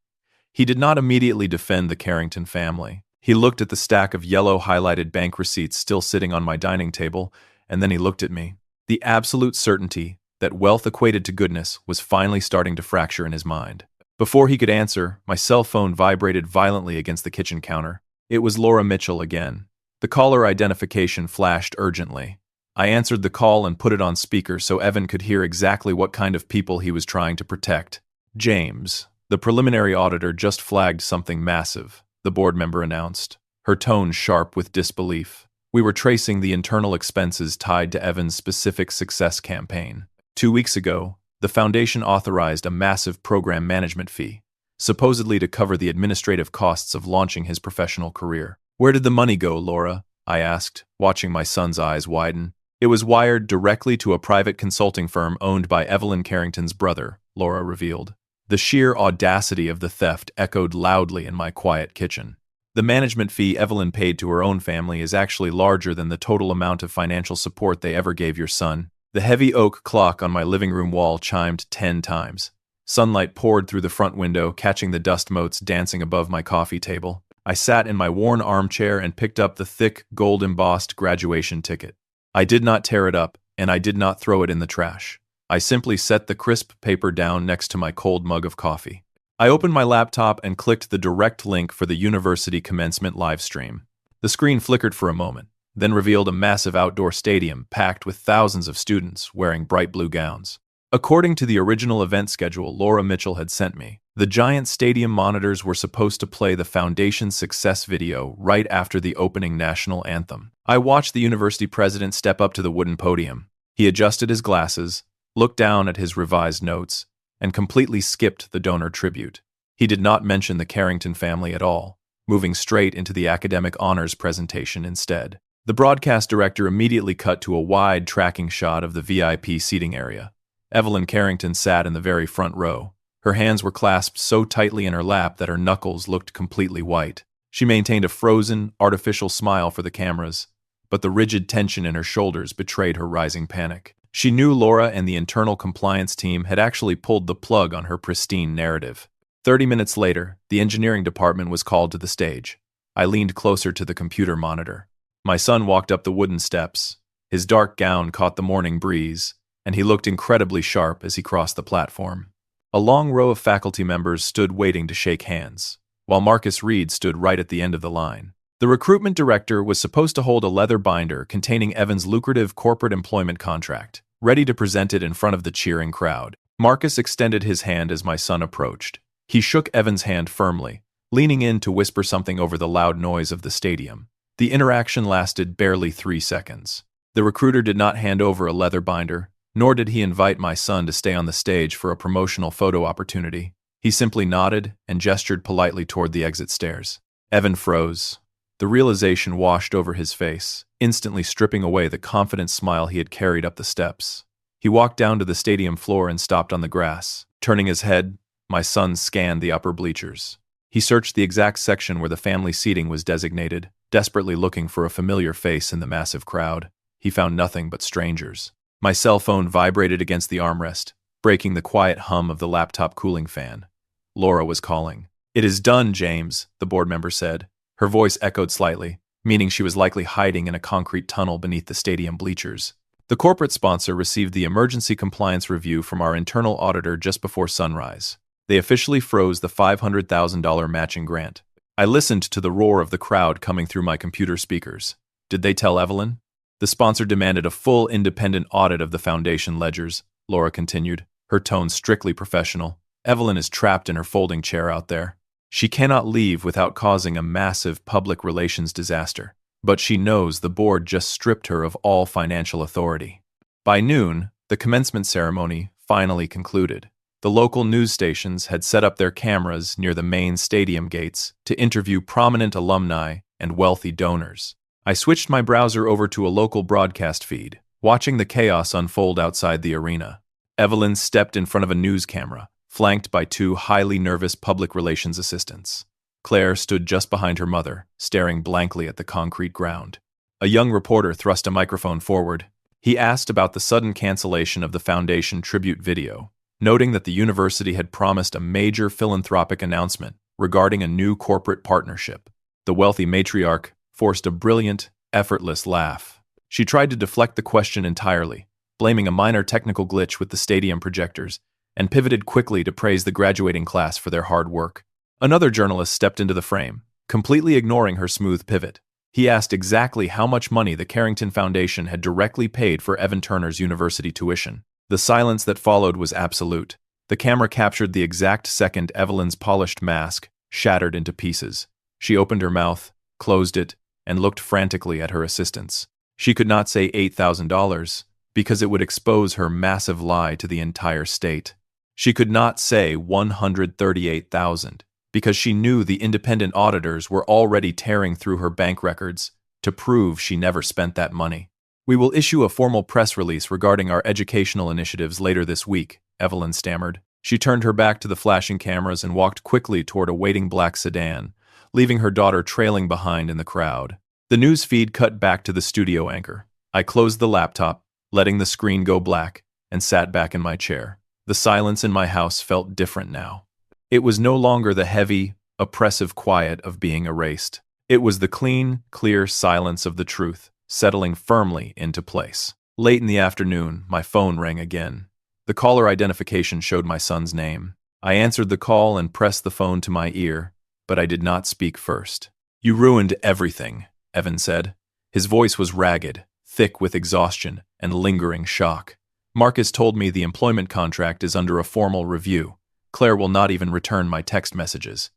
He did not immediately defend the Carrington family. He looked at the stack of yellow highlighted bank receipts still sitting on my dining table, and then he looked at me. The absolute certainty that wealth equated to goodness was finally starting to fracture in his mind. Before he could answer, my cell phone vibrated violently against the kitchen counter. It was Laura Mitchell again. The caller identification flashed urgently. I answered the call and put it on speaker so Evan could hear exactly what kind of people he was trying to protect. "James, the preliminary auditor just flagged something massive," the board member announced, her tone sharp with disbelief. "We were tracing the internal expenses tied to Evan's specific success campaign. 2 weeks ago, the foundation authorized a massive program management fee, supposedly to cover the administrative costs of launching his professional career." "Where did the money go, Laura?" I asked, watching my son's eyes widen. "It was wired directly to a private consulting firm owned by Evelyn Carrington's brother," Laura revealed. The sheer audacity of the theft echoed loudly in my quiet kitchen. "The management fee Evelyn paid to her own family is actually larger than the total amount of financial support they ever gave your son." The heavy oak clock on my living room wall chimed 10 times. Sunlight poured through the front window, catching the dust motes dancing above my coffee table. I sat in my worn armchair and picked up the thick, gold-embossed graduation ticket. I did not tear it up, and I did not throw it in the trash. I simply set the crisp paper down next to my cold mug of coffee. I opened my laptop and clicked the direct link for the university commencement livestream. The screen flickered for a moment, then revealed a massive outdoor stadium packed with thousands of students wearing bright blue gowns. According to the original event schedule Laura Mitchell had sent me, the giant stadium monitors were supposed to play the Foundation's success video right after the opening national anthem. I watched the university president step up to the wooden podium. He adjusted his glasses, looked down at his revised notes, and completely skipped the donor tribute. He did not mention the Carrington family at all, moving straight into the academic honors presentation instead. The broadcast director immediately cut to a wide tracking shot of the VIP seating area. Evelyn Carrington sat in the very front row. Her hands were clasped so tightly in her lap that her knuckles looked completely white. She maintained a frozen, artificial smile for the cameras, but the rigid tension in her shoulders betrayed her rising panic. She knew Laura and the internal compliance team had actually pulled the plug on her pristine narrative. 30 minutes later, the engineering department was called to the stage. I leaned closer to the computer monitor. My son walked up the wooden steps. His dark gown caught the morning breeze, and he looked incredibly sharp as he crossed the platform. A long row of faculty members stood waiting to shake hands, while Marcus Reed stood right at the end of the line. The recruitment director was supposed to hold a leather binder containing Evan's lucrative corporate employment contract, ready to present it in front of the cheering crowd. Marcus extended his hand as my son approached. He shook Evan's hand firmly, leaning in to whisper something over the loud noise of the stadium. The interaction lasted barely 3 seconds. The recruiter did not hand over a leather binder, nor did he invite my son to stay on the stage for a promotional photo opportunity. He simply nodded and gestured politely toward the exit stairs. Evan froze. The realization washed over his face, instantly stripping away the confident smile he had carried up the steps. He walked down to the stadium floor and stopped on the grass. Turning his head, my son scanned the upper bleachers. He searched the exact section where the family seating was designated, desperately looking for a familiar face in the massive crowd. He found nothing but strangers. My cell phone vibrated against the armrest, breaking the quiet hum of the laptop cooling fan. Laura was calling. "It is done, James," the board member said. Her voice echoed slightly, meaning she was likely hiding in a concrete tunnel beneath the stadium bleachers. "The corporate sponsor received the emergency compliance review from our internal auditor just before sunrise. They officially froze the $500,000 matching grant." I listened to the roar of the crowd coming through my computer speakers. Did they tell Evelyn? The sponsor demanded a full independent audit of the foundation ledgers, Laura continued, her tone strictly professional. Evelyn is trapped in her folding chair out there. She cannot leave without causing a massive public relations disaster. But she knows the board just stripped her of all financial authority. By noon, the commencement ceremony finally concluded. The local news stations had set up their cameras near the main stadium gates to interview prominent alumni and wealthy donors. I switched my browser over to a local broadcast feed, watching the chaos unfold outside the arena. Evelyn stepped in front of a news camera, flanked by two highly nervous public relations assistants. Claire stood just behind her mother, staring blankly at the concrete ground. A young reporter thrust a microphone forward. He asked about the sudden cancellation of the foundation tribute video, noting that the university had promised a major philanthropic announcement regarding a new corporate partnership. The wealthy matriarch forced a brilliant, effortless laugh. She tried to deflect the question entirely, blaming a minor technical glitch with the stadium projectors, and pivoted quickly to praise the graduating class for their hard work. Another journalist stepped into the frame, completely ignoring her smooth pivot. He asked exactly how much money the Carrington Foundation had directly paid for Evan Turner's university tuition. The silence that followed was absolute. The camera captured the exact second Evelyn's polished mask shattered into pieces. She opened her mouth, closed it, and looked frantically at her assistants. She could not say $8,000 because it would expose her massive lie to the entire state. She could not say $138,000 because she knew the independent auditors were already tearing through her bank records to prove she never spent that money. "We will issue a formal press release regarding our educational initiatives later this week," Evelyn stammered. She turned her back to the flashing cameras and walked quickly toward a waiting black sedan, leaving her daughter trailing behind in the crowd. The news feed cut back to the studio anchor. I closed the laptop, letting the screen go black, and sat back in my chair. The silence in my house felt different now. It was no longer the heavy, oppressive quiet of being erased. It was the clean, clear silence of the truth, settling firmly into place. Late in the afternoon, my phone rang again. The caller identification showed my son's name. I answered the call and pressed the phone to my ear, but I did not speak first. "You ruined everything," Evan said. His voice was ragged, thick with exhaustion and lingering shock. "Marcus told me the employment contract is under a formal review. Claire will not even return my text messages.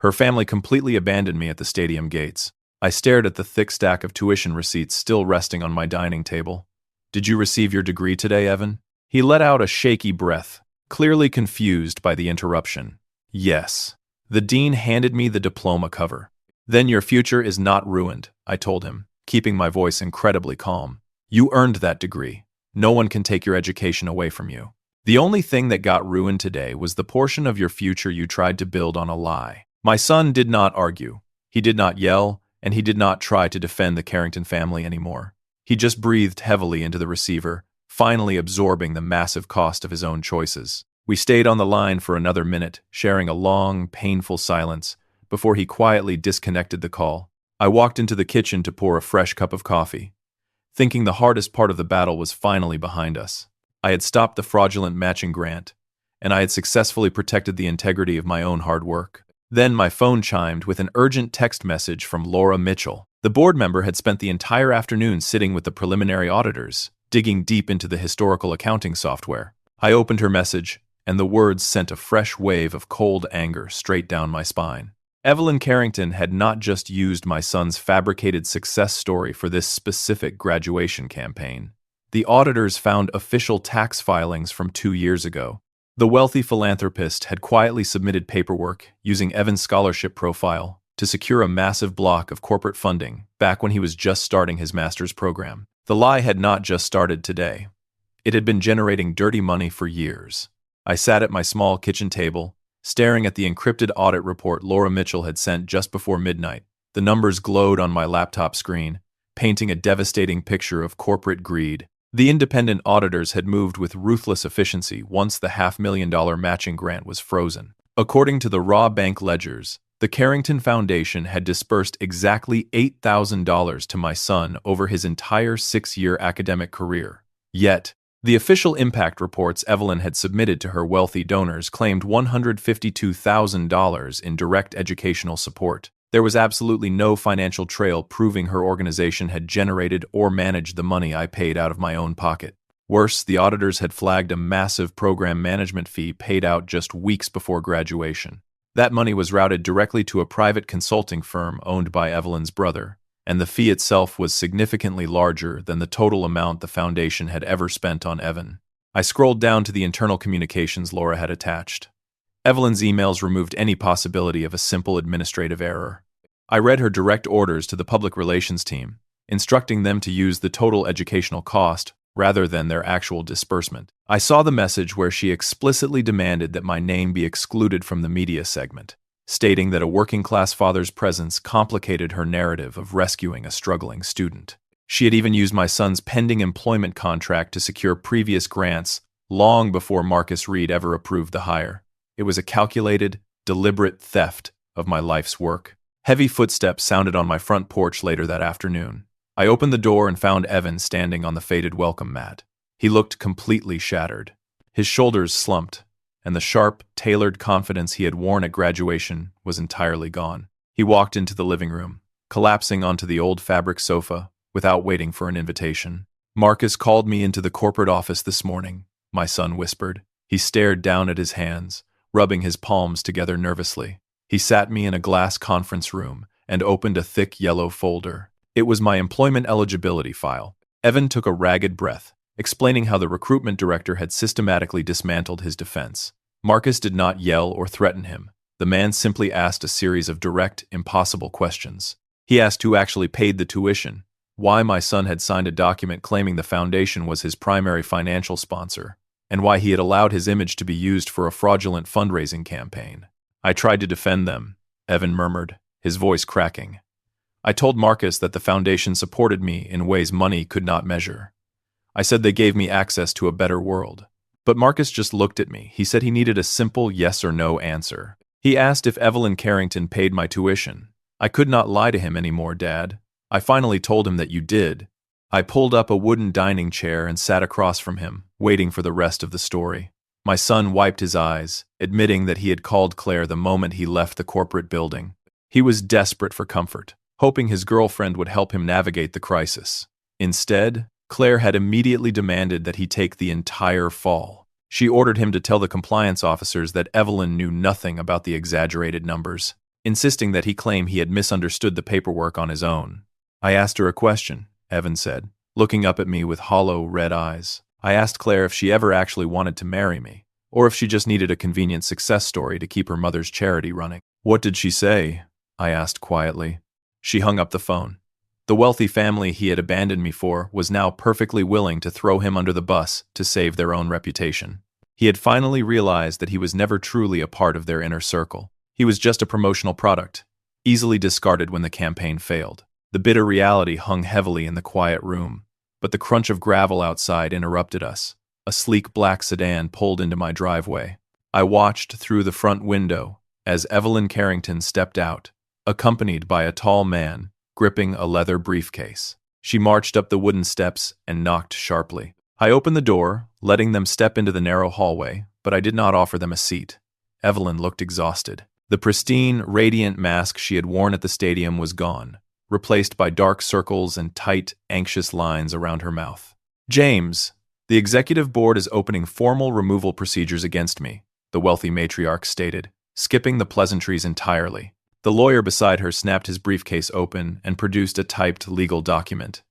Her family completely abandoned me at the stadium gates." I stared at the thick stack of tuition receipts still resting on my dining table. "Did you receive your degree today, Evan?" He let out a shaky breath, clearly confused by the interruption. "Yes." The dean handed me the diploma cover. "Then your future is not ruined," I told him, keeping my voice incredibly calm. "You earned that degree. No one can take your education away from you. The only thing that got ruined today was the portion of your future you tried to build on a lie." My son did not argue. He did not yell, and he did not try to defend the Carrington family anymore. He just breathed heavily into the receiver, finally absorbing the massive cost of his own choices. We stayed on the line for another minute, sharing a long, painful silence, before he quietly disconnected the call. I walked into the kitchen to pour a fresh cup of coffee, thinking the hardest part of the battle was finally behind us. I had stopped the fraudulent matching grant, and I had successfully protected the integrity of my own hard work. Then my phone chimed with an urgent text message from Laura Mitchell. The board member had spent the entire afternoon sitting with the preliminary auditors, digging deep into the historical accounting software. I opened her message, and the words sent a fresh wave of cold anger straight down my spine. Evelyn Carrington had not just used my son's fabricated success story for this specific graduation campaign. The auditors found official tax filings from 2 years ago. The wealthy philanthropist had quietly submitted paperwork using Evan's scholarship profile to secure a massive block of corporate funding back when he was just starting his master's program. The lie had not just started today. It had been generating dirty money for years. I sat at my small kitchen table, staring at the encrypted audit report Laura Mitchell had sent just before midnight. The numbers glowed on my laptop screen, painting a devastating picture of corporate greed. The independent auditors had moved with ruthless efficiency once the $500,000 matching grant was frozen. According to the raw bank ledgers, the Carrington Foundation had disbursed exactly $8,000 to my son over his entire 6-year academic career. Yet, the official impact reports Evelyn had submitted to her wealthy donors claimed $152,000 in direct educational support. There was absolutely no financial trail proving her organization had generated or managed the money I paid out of my own pocket. Worse, the auditors had flagged a massive program management fee paid out just weeks before graduation. That money was routed directly to a private consulting firm owned by Evelyn's brother, and the fee itself was significantly larger than the total amount the foundation had ever spent on Evan. I scrolled down to the internal communications Laura had attached. Evelyn's emails removed any possibility of a simple administrative error. I read her direct orders to the public relations team, instructing them to use the total educational cost rather than their actual disbursement. I saw the message where she explicitly demanded that my name be excluded from the media segment, stating that a working-class father's presence complicated her narrative of rescuing a struggling student. She had even used my son's pending employment contract to secure previous grants long before Marcus Reed ever approved the hire. It was a calculated, deliberate theft of my life's work. Heavy footsteps sounded on my front porch later that afternoon. I opened the door and found Evan standing on the faded welcome mat. He looked completely shattered. His shoulders slumped, and the sharp, tailored confidence he had worn at graduation was entirely gone. He walked into the living room, collapsing onto the old fabric sofa without waiting for an invitation. "Marcus called me into the corporate office this morning," my son whispered. He stared down at his hands, rubbing his palms together nervously. He sat me in a glass conference room and opened a thick yellow folder. It was my employment eligibility file. Evan took a ragged breath, explaining how the recruitment director had systematically dismantled his defense. Marcus did not yell or threaten him. The man simply asked a series of direct, impossible questions. He asked who actually paid the tuition, why my son had signed a document claiming the foundation was his primary financial sponsor, and why he had allowed his image to be used for a fraudulent fundraising campaign. "I tried to defend them," Evan murmured, his voice cracking. "I told Marcus that the foundation supported me in ways money could not measure. I said they gave me access to a better world. But Marcus just looked at me. He said he needed a simple yes or no answer. He asked if Evelyn Carrington paid my tuition. I could not lie to him anymore, Dad. I finally told him that you did." I pulled up a wooden dining chair and sat across from him, waiting for the rest of the story. My son wiped his eyes, admitting that he had called Claire the moment he left the corporate building. He was desperate for comfort, hoping his girlfriend would help him navigate the crisis. Instead, Claire had immediately demanded that he take the entire fall. She ordered him to tell the compliance officers that Evelyn knew nothing about the exaggerated numbers, insisting that he claim he had misunderstood the paperwork on his own. "I asked her a question," Evan said, looking up at me with hollow, red eyes. "I asked Claire if she ever actually wanted to marry me, or if she just needed a convenient success story to keep her mother's charity running." "What did she say?" I asked quietly. She hung up the phone. The wealthy family he had abandoned me for was now perfectly willing to throw him under the bus to save their own reputation. He had finally realized that he was never truly a part of their inner circle. He was just a promotional product, easily discarded when the campaign failed. The bitter reality hung heavily in the quiet room, but the crunch of gravel outside interrupted us. A sleek black sedan pulled into my driveway. I watched through the front window as Evelyn Carrington stepped out, accompanied by a tall man gripping a leather briefcase. She marched up the wooden steps and knocked sharply. I opened the door, letting them step into the narrow hallway, but I did not offer them a seat. Evelyn looked exhausted. The pristine, radiant mask she had worn at the stadium was gone, replaced by dark circles and tight, anxious lines around her mouth. "James, the executive board is opening formal removal procedures against me," the wealthy matriarch stated, skipping the pleasantries entirely. The lawyer beside her snapped his briefcase open and produced a typed legal document.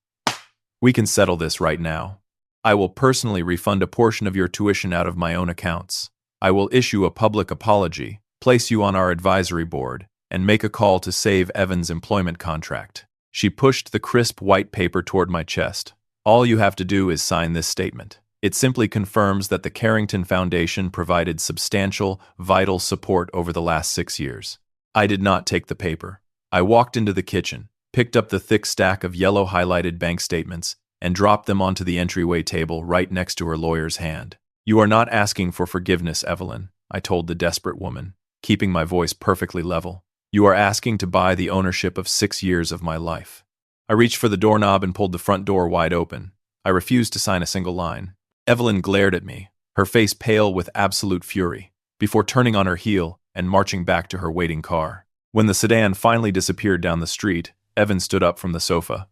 "We can settle this right now. I will personally refund a portion of your tuition out of my own accounts. I will issue a public apology, place you on our advisory board, and make a call to save Evan's employment contract." She pushed the crisp white paper toward my chest. "All you have to do is sign this statement. It simply confirms that the Carrington Foundation provided substantial, vital support over the last 6 years." I did not take the paper. I walked into the kitchen, picked up the thick stack of yellow highlighted bank statements, and dropped them onto the entryway table right next to her lawyer's hand. "You are not asking for forgiveness, Evelyn," I told the desperate woman, keeping my voice perfectly level. "You are asking to buy the ownership of 6 years of my life." I reached for the doorknob and pulled the front door wide open. I refused to sign a single line. Evelyn glared at me, her face pale with absolute fury, before turning on her heel and marching back to her waiting car. When the sedan finally disappeared down the street, Evan stood up from the sofa.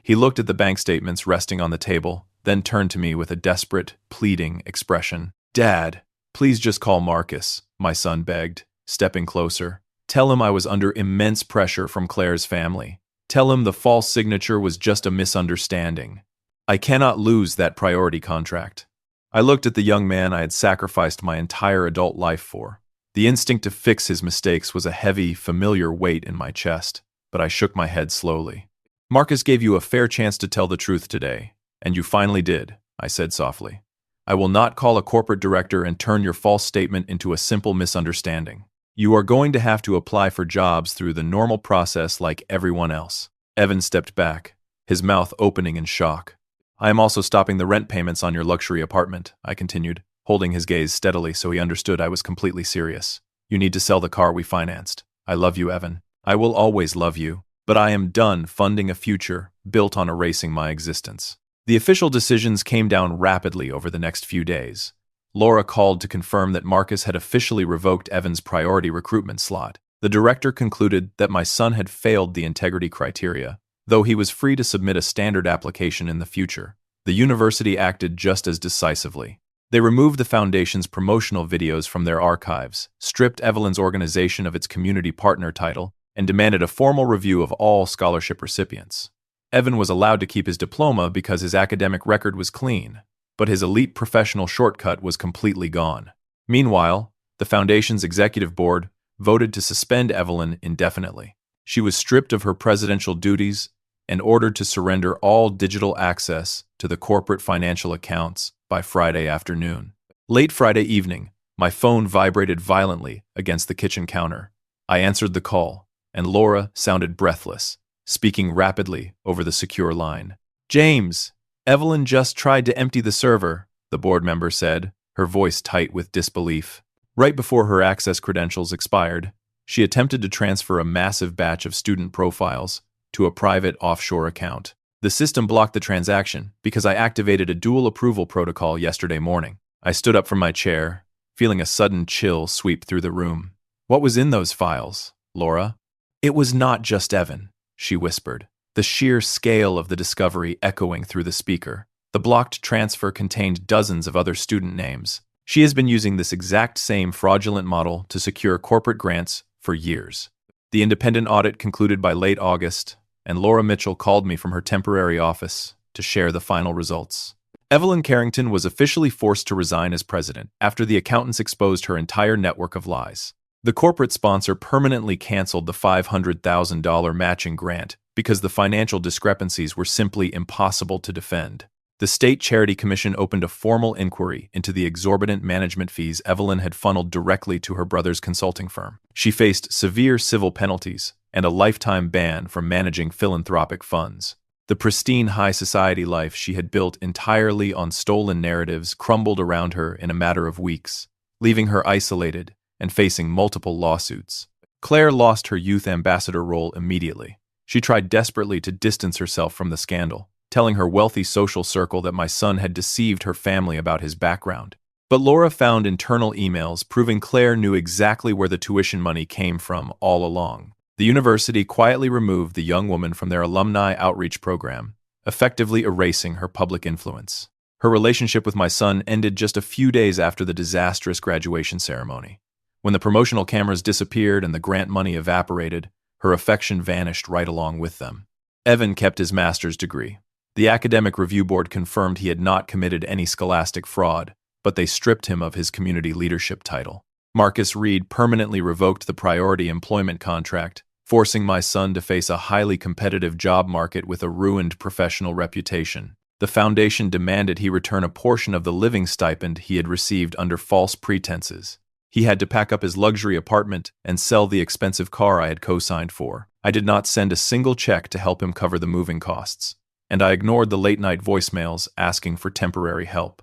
He looked at the bank statements resting on the table, then turned to me with a desperate, pleading expression. "Dad, please just call Marcus," my son begged, stepping closer. "Tell him I was under immense pressure from Claire's family. Tell him the false signature was just a misunderstanding. I cannot lose that priority contract." I looked at the young man I had sacrificed my entire adult life for. The instinct to fix his mistakes was a heavy, familiar weight in my chest, but I shook my head slowly. "Marcus gave you a fair chance to tell the truth today, and you finally did," I said softly. "I will not call a corporate director and turn your false statement into a simple misunderstanding. You are going to have to apply for jobs through the normal process like everyone else." Evan stepped back, his mouth opening in shock. "I am also stopping the rent payments on your luxury apartment," I continued, holding his gaze steadily so he understood I was completely serious. "You need to sell the car we financed. I love you, Evan. I will always love you. But I am done funding a future built on erasing my existence." The official decisions came down rapidly over the next few days. Laura called to confirm that Marcus had officially revoked Evan's priority recruitment slot. The director concluded that my son had failed the integrity criteria, though he was free to submit a standard application in the future. The university acted just as decisively. They removed the foundation's promotional videos from their archives, stripped Evelyn's organization of its community partner title, and demanded a formal review of all scholarship recipients. Evan was allowed to keep his diploma because his academic record was clean, but his elite professional shortcut was completely gone. Meanwhile, the foundation's executive board voted to suspend Evelyn indefinitely. She was stripped of her presidential duties and ordered to surrender all digital access to the corporate financial accounts by Friday afternoon. Late Friday evening, my phone vibrated violently against the kitchen counter. I answered the call, and Laura sounded breathless, speaking rapidly over the secure line. "James, Evelyn just tried to empty the server," the board member said, her voice tight with disbelief. Right before her access credentials expired, she attempted to transfer a massive batch of student profiles to a private offshore account. The system blocked the transaction because I activated a dual approval protocol yesterday morning. I stood up from my chair, feeling a sudden chill sweep through the room. "What was in those files, Laura?" "It was not just Evan," she whispered, the sheer scale of the discovery echoing through the speaker. "The blocked transfer contained dozens of other student names. She has been using this exact same fraudulent model to secure corporate grants for years." The independent audit concluded by late August, and Laura Mitchell called me from her temporary office to share the final results. Evelyn Carrington was officially forced to resign as president after the accountants exposed her entire network of lies. The corporate sponsor permanently canceled the $500,000 matching grant because the financial discrepancies were simply impossible to defend. The State Charity Commission opened a formal inquiry into the exorbitant management fees Evelyn had funneled directly to her brother's consulting firm. She faced severe civil penalties and a lifetime ban from managing philanthropic funds. The pristine high society life she had built entirely on stolen narratives crumbled around her in a matter of weeks, leaving her isolated and facing multiple lawsuits. Claire lost her youth ambassador role immediately. She tried desperately to distance herself from the scandal, telling her wealthy social circle that my son had deceived her family about his background. But Laura found internal emails proving Claire knew exactly where the tuition money came from all along. The university quietly removed the young woman from their alumni outreach program, effectively erasing her public influence. Her relationship with my son ended just a few days after the disastrous graduation ceremony. When the promotional cameras disappeared and the grant money evaporated, her affection vanished right along with them. Evan kept his master's degree. The academic review board confirmed he had not committed any scholastic fraud, but they stripped him of his community leadership title. Marcus Reed permanently revoked the priority employment contract, forcing my son to face a highly competitive job market with a ruined professional reputation. The foundation demanded he return a portion of the living stipend he had received under false pretenses. He had to pack up his luxury apartment and sell the expensive car I had co-signed for. I did not send a single check to help him cover the moving costs, and I ignored the late-night voicemails asking for temporary help.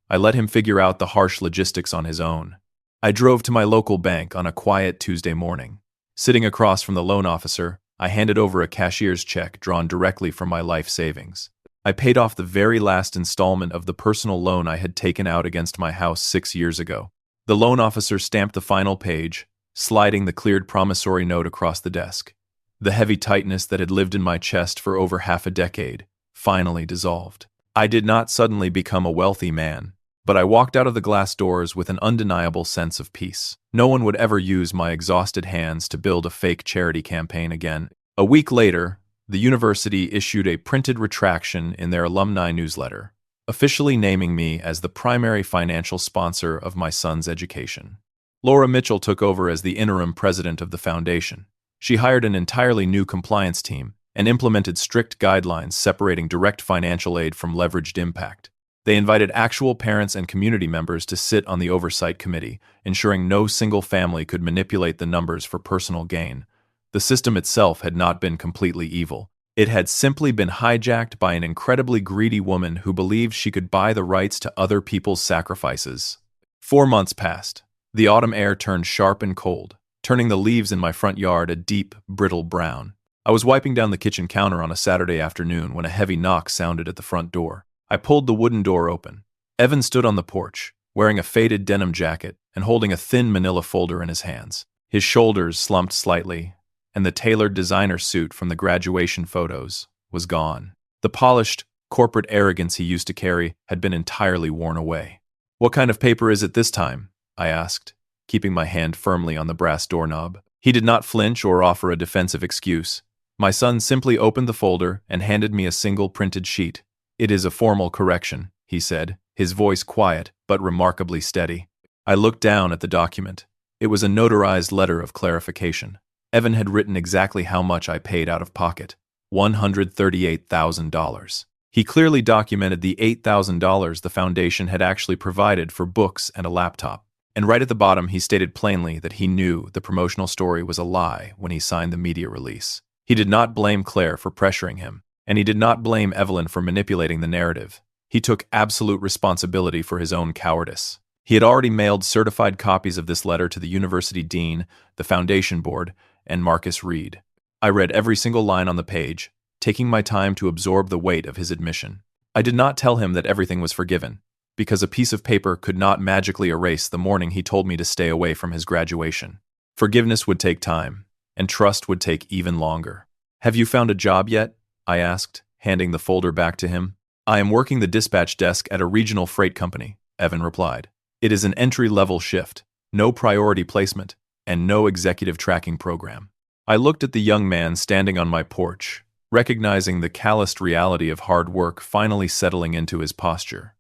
I let him figure out the harsh logistics on his own. I drove to my local bank on a quiet Tuesday morning. Sitting across from the loan officer, I handed over a cashier's check drawn directly from my life savings. I paid off the very last installment of the personal loan I had taken out against my house 6 years ago. The loan officer stamped the final page, sliding the cleared promissory note across the desk. The heavy tightness that had lived in my chest for over half a decade finally dissolved. I did not suddenly become a wealthy man, but I walked out of the glass doors with an undeniable sense of peace. No one would ever use my exhausted hands to build a fake charity campaign again. A week later, the university issued a printed retraction in their alumni newsletter, officially naming me as the primary financial sponsor of my son's education. Laura Mitchell took over as the interim president of the foundation. She hired an entirely new compliance team and implemented strict guidelines separating direct financial aid from leveraged impact. They invited actual parents and community members to sit on the oversight committee, ensuring no single family could manipulate the numbers for personal gain. The system itself had not been completely evil. It had simply been hijacked by an incredibly greedy woman who believed she could buy the rights to other people's sacrifices. 4 months passed. The autumn air turned sharp and cold, turning the leaves in my front yard a deep, brittle brown. I was wiping down the kitchen counter on a Saturday afternoon when a heavy knock sounded at the front door. I pulled the wooden door open. Evan stood on the porch, wearing a faded denim jacket and holding a thin manila folder in his hands. His shoulders slumped slightly, and the tailored designer suit from the graduation photos was gone. The polished, corporate arrogance he used to carry had been entirely worn away. "What kind of paper is it this time?" I asked, keeping my hand firmly on the brass doorknob. He did not flinch or offer a defensive excuse. My son simply opened the folder and handed me a single printed sheet. "It is a formal correction," he said, his voice quiet but remarkably steady. I looked down at the document. It was a notarized letter of clarification. Evan had written exactly how much I paid out of pocket: $138,000. He clearly documented the $8,000 the foundation had actually provided for books and a laptop. And right at the bottom, he stated plainly that he knew the promotional story was a lie when he signed the media release. He did not blame Claire for pressuring him, and he did not blame Evelyn for manipulating the narrative. He took absolute responsibility for his own cowardice. He had already mailed certified copies of this letter to the university dean, the foundation board, and Marcus Reed. I read every single line on the page, taking my time to absorb the weight of his admission. I did not tell him that everything was forgiven, because a piece of paper could not magically erase the morning he told me to stay away from his graduation. Forgiveness would take time, and trust would take even longer. "Have you found a job yet?" I asked, handing the folder back to him. "I am working the dispatch desk at a regional freight company," Evan replied. "It is an entry-level shift, no priority placement, and no executive tracking program." I looked at the young man standing on my porch, recognizing the calloused reality of hard work finally settling into his posture.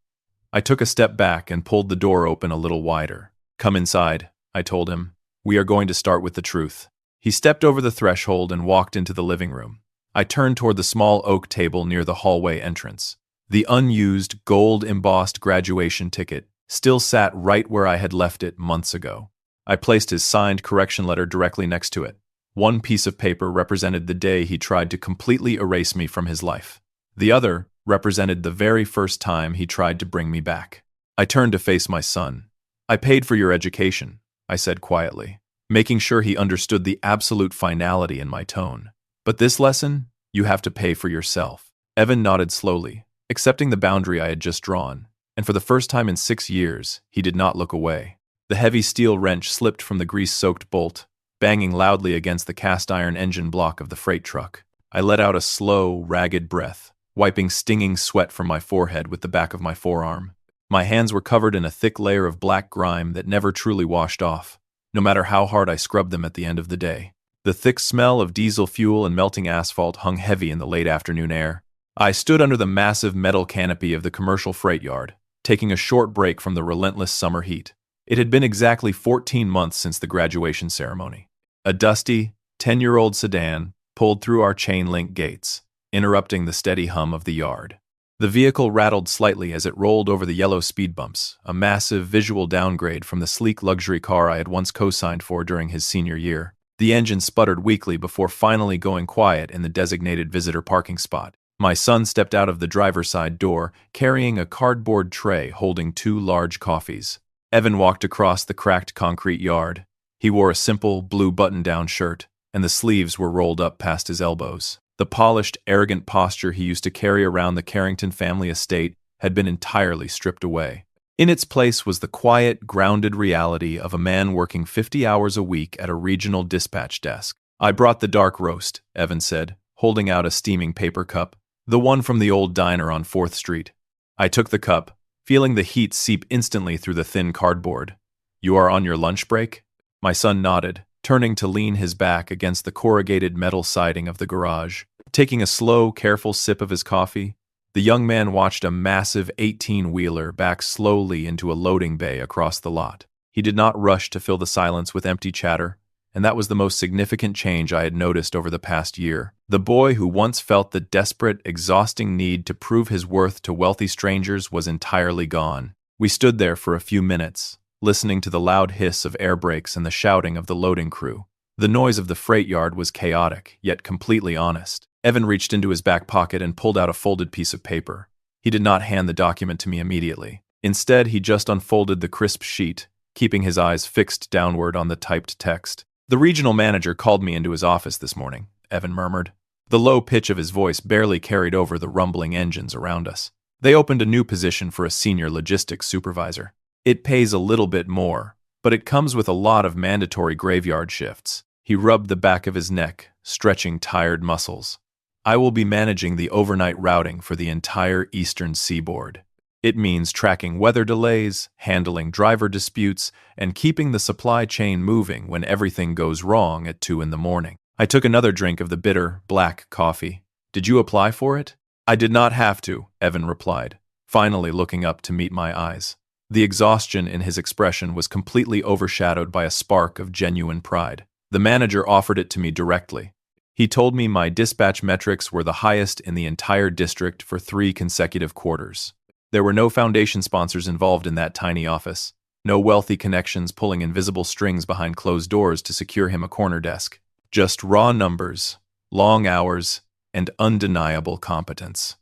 I took a step back and pulled the door open a little wider. "Come inside," I told him. "We are going to start with the truth." He stepped over the threshold and walked into the living room. I turned toward the small oak table near the hallway entrance. The unused, gold-embossed graduation ticket still sat right where I had left it months ago. I placed his signed correction letter directly next to it. One piece of paper represented the day he tried to completely erase me from his life. The other represented the very first time he tried to bring me back. I turned to face my son. "I paid for your education," I said quietly, making sure he understood the absolute finality in my tone. "But this lesson, you have to pay for yourself." Evan nodded slowly, accepting the boundary I had just drawn, and for the first time in 6 years, he did not look away. The heavy steel wrench slipped from the grease-soaked bolt, banging loudly against the cast-iron engine block of the freight truck. I let out a slow, ragged breath, wiping stinging sweat from my forehead with the back of my forearm. My hands were covered in a thick layer of black grime that never truly washed off, no matter how hard I scrubbed them at the end of the day. The thick smell of diesel fuel and melting asphalt hung heavy in the late afternoon air. I stood under the massive metal canopy of the commercial freight yard, taking a short break from the relentless summer heat. It had been exactly 14 months since the graduation ceremony. A dusty, 10-year-old sedan pulled through our chain-link gates, interrupting the steady hum of the yard. The vehicle rattled slightly as it rolled over the yellow speed bumps, a massive visual downgrade from the sleek luxury car I had once co-signed for during his senior year. The engine sputtered weakly before finally going quiet in the designated visitor parking spot. My son stepped out of the driver's side door, carrying a cardboard tray holding 2 large coffees. Evan walked across the cracked concrete yard. He wore a simple, blue button-down shirt, and the sleeves were rolled up past his elbows. The polished, arrogant posture he used to carry around the Carrington family estate had been entirely stripped away. In its place was the quiet, grounded reality of a man working 50 hours a week at a regional dispatch desk. "I brought the dark roast," Evan said, holding out a steaming paper cup, "the one from the old diner on 4th Street. I took the cup, feeling the heat seep instantly through the thin cardboard. "You are on your lunch break?" My son nodded, turning to lean his back against the corrugated metal siding of the garage. Taking a slow, careful sip of his coffee, the young man watched a massive 18-wheeler back slowly into a loading bay across the lot. He did not rush to fill the silence with empty chatter, and that was the most significant change I had noticed over the past year. The boy who once felt the desperate, exhausting need to prove his worth to wealthy strangers was entirely gone. We stood there for a few minutes, listening to the loud hiss of air brakes and the shouting of the loading crew. The noise of the freight yard was chaotic, yet completely honest. Evan reached into his back pocket and pulled out a folded piece of paper. He did not hand the document to me immediately. Instead, he just unfolded the crisp sheet, keeping his eyes fixed downward on the typed text. "The regional manager called me into his office this morning," Evan murmured. The low pitch of his voice barely carried over the rumbling engines around us. "They opened a new position for a senior logistics supervisor. It pays a little bit more, but it comes with a lot of mandatory graveyard shifts." He rubbed the back of his neck, stretching tired muscles. "I will be managing the overnight routing for the entire eastern seaboard. It means tracking weather delays, handling driver disputes, and keeping the supply chain moving when everything goes wrong at 2 in the morning." I took another drink of the bitter, black coffee. "Did you apply for it?" "I did not have to," Evan replied, finally looking up to meet my eyes. The exhaustion in his expression was completely overshadowed by a spark of genuine pride. "The manager offered it to me directly. He told me my dispatch metrics were the highest in the entire district for 3 consecutive quarters. There were no foundation sponsors involved in that tiny office, no wealthy connections pulling invisible strings behind closed doors to secure him a corner desk. Just raw numbers, long hours, and undeniable competence."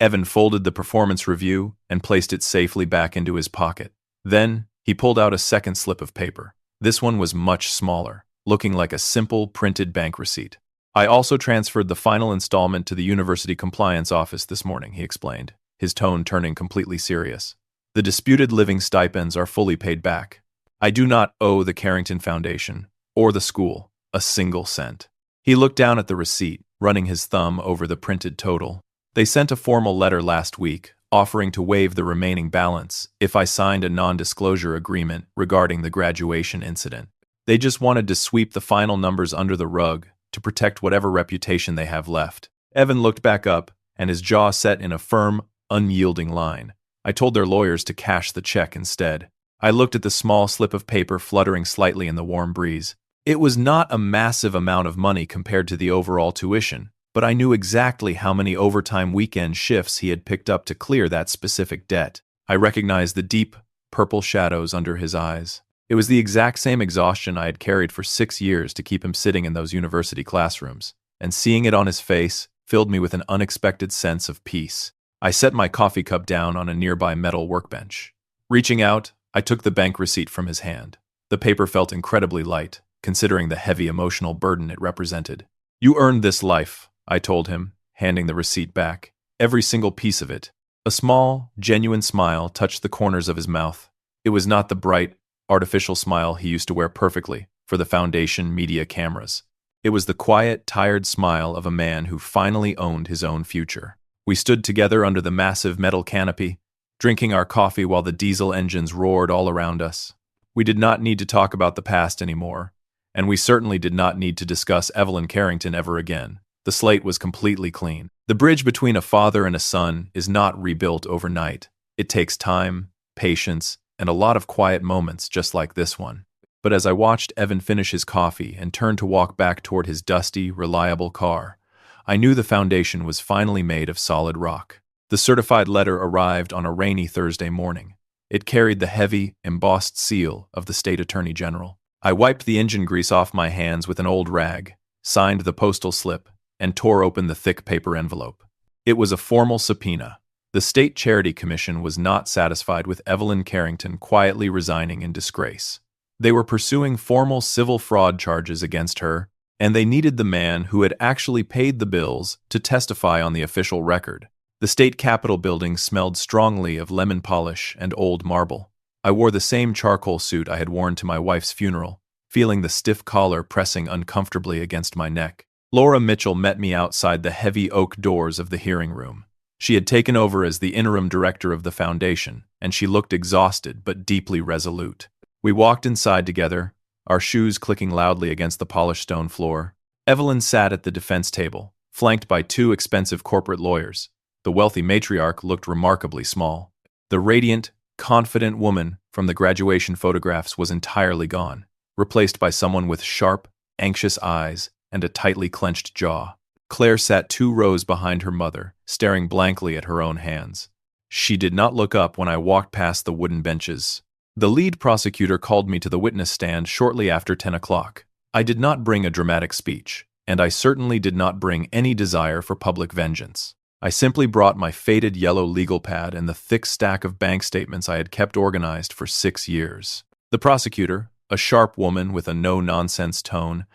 Evan folded the performance review and placed it safely back into his pocket. Then, he pulled out a second slip of paper. This one was much smaller, looking like a simple printed bank receipt. "I also transferred the final installment to the university compliance office this morning," he explained, his tone turning completely serious. "The disputed living stipends are fully paid back. I do not owe the Carrington Foundation, or the school, a single cent." He looked down at the receipt, running his thumb over the printed total. "They sent a formal letter last week, offering to waive the remaining balance if I signed a non-disclosure agreement regarding the graduation incident. They just wanted to sweep the final numbers under the rug to protect whatever reputation they have left." Evan looked back up, and his jaw set in a firm, unyielding line. "I told their lawyers to cash the check instead." I looked at the small slip of paper fluttering slightly in the warm breeze. It was not a massive amount of money compared to the overall tuition, but I knew exactly how many overtime weekend shifts he had picked up to clear that specific debt. I recognized the deep, purple shadows under his eyes. It was the exact same exhaustion I had carried for 6 years to keep him sitting in those university classrooms, and seeing it on his face filled me with an unexpected sense of peace. I set my coffee cup down on a nearby metal workbench. Reaching out, I took the bank receipt from his hand. The paper felt incredibly light, considering the heavy emotional burden it represented. "You earned this life," I told him, handing the receipt back. Every single piece of it. A small, genuine smile touched the corners of his mouth. It was not the bright, artificial smile he used to wear perfectly for the Foundation media cameras. It was the quiet, tired smile of a man who finally owned his own future. We stood together under the massive metal canopy, drinking our coffee while the diesel engines roared all around us. We did not need to talk about the past anymore, and we certainly did not need to discuss Evelyn Carrington ever again. The slate was completely clean. The bridge between a father and a son is not rebuilt overnight. It takes time, patience, and a lot of quiet moments just like this one. But as I watched Evan finish his coffee and turn to walk back toward his dusty, reliable car, I knew the foundation was finally made of solid rock. The certified letter arrived on a rainy Thursday morning. It carried the heavy, embossed seal of the state attorney general. I wiped the engine grease off my hands with an old rag, signed the postal slip, and tore open the thick paper envelope. It was a formal subpoena. The State Charity Commission was not satisfied with Evelyn Carrington quietly resigning in disgrace. They were pursuing formal civil fraud charges against her, and they needed the man who had actually paid the bills to testify on the official record. The state capitol building smelled strongly of lemon polish and old marble. I wore the same charcoal suit I had worn to my wife's funeral, feeling the stiff collar pressing uncomfortably against my neck. Laura Mitchell met me outside the heavy oak doors of the hearing room. She had taken over as the interim director of the foundation, and she looked exhausted but deeply resolute. We walked inside together, our shoes clicking loudly against the polished stone floor. Evelyn sat at the defense table, flanked by two expensive corporate lawyers. The wealthy matriarch looked remarkably small. The radiant, confident woman from the graduation photographs was entirely gone, replaced by someone with sharp, anxious eyes and a tightly clenched jaw. Claire sat 2 rows behind her mother, staring blankly at her own hands. She did not look up when I walked past the wooden benches. The lead prosecutor called me to the witness stand shortly after 10 o'clock. I did not bring a dramatic speech, and I certainly did not bring any desire for public vengeance. I simply brought my faded yellow legal pad and the thick stack of bank statements I had kept organized for 6 years. The prosecutor, a sharp woman with a no-nonsense tone,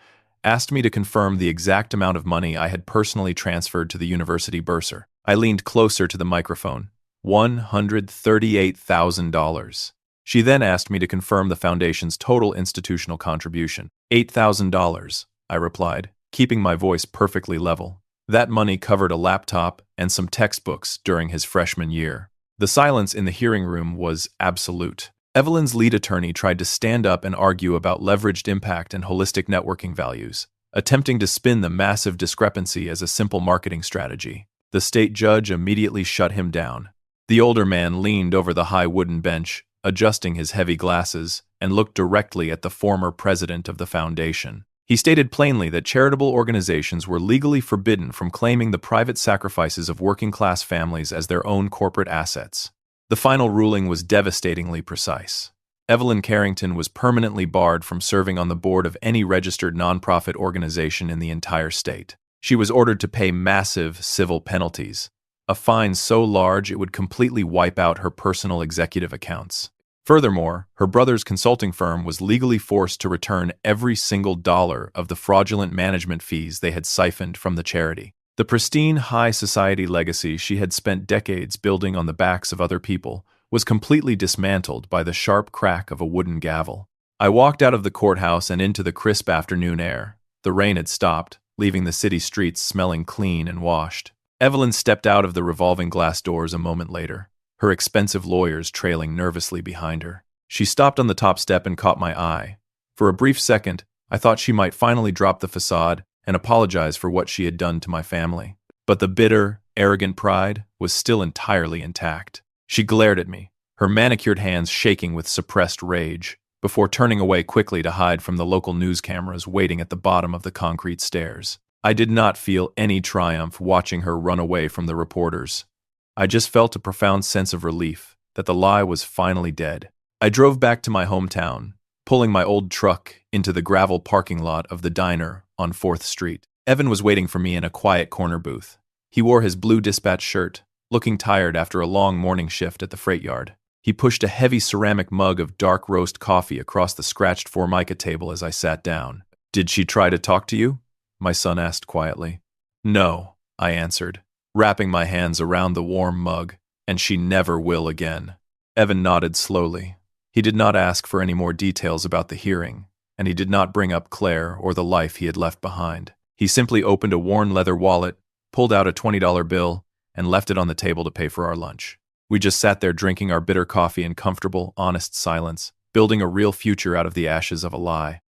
asked me to confirm the exact amount of money I had personally transferred to the university bursar. I leaned closer to the microphone. $138,000. She then asked me to confirm the foundation's total institutional contribution. $8,000, I replied, keeping my voice perfectly level. That money covered a laptop and some textbooks during his freshman year. The silence in the hearing room was absolute. Evelyn's lead attorney tried to stand up and argue about leveraged impact and holistic networking values, attempting to spin the massive discrepancy as a simple marketing strategy. The state judge immediately shut him down. The older man leaned over the high wooden bench, adjusting his heavy glasses, and looked directly at the former president of the foundation. He stated plainly that charitable organizations were legally forbidden from claiming the private sacrifices of working-class families as their own corporate assets. The final ruling was devastatingly precise. Evelyn Carrington was permanently barred from serving on the board of any registered nonprofit organization in the entire state. She was ordered to pay massive civil penalties, a fine so large it would completely wipe out her personal executive accounts. Furthermore, her brother's consulting firm was legally forced to return every single dollar of the fraudulent management fees they had siphoned from the charity. The pristine high society legacy she had spent decades building on the backs of other people was completely dismantled by the sharp crack of a wooden gavel. I walked out of the courthouse and into the crisp afternoon air. The rain had stopped, leaving the city streets smelling clean and washed. Evelyn stepped out of the revolving glass doors a moment later, her expensive lawyers trailing nervously behind her. She stopped on the top step and caught my eye. For a brief second, I thought she might finally drop the facade and apologize for what she had done to my family. But the bitter, arrogant pride was still entirely intact. She glared at me, her manicured hands shaking with suppressed rage, before turning away quickly to hide from the local news cameras waiting at the bottom of the concrete stairs. I did not feel any triumph watching her run away from the reporters. I just felt a profound sense of relief that the lie was finally dead. I drove back to my hometown, pulling my old truck into the gravel parking lot of the diner on 4th Street. Evan was waiting for me in a quiet corner booth. He wore his blue dispatch shirt, looking tired after a long morning shift at the freight yard. He pushed a heavy ceramic mug of dark roast coffee across the scratched Formica table as I sat down. "Did she try to talk to you?" my son asked quietly. "No," I answered, wrapping my hands around the warm mug, "and she never will again." Evan nodded slowly. He did not ask for any more details about the hearing, and he did not bring up Claire or the life he had left behind. He simply opened a worn leather wallet, pulled out a $20 bill, and left it on the table to pay for our lunch. We just sat there drinking our bitter coffee in comfortable, honest silence, building a real future out of the ashes of a lie.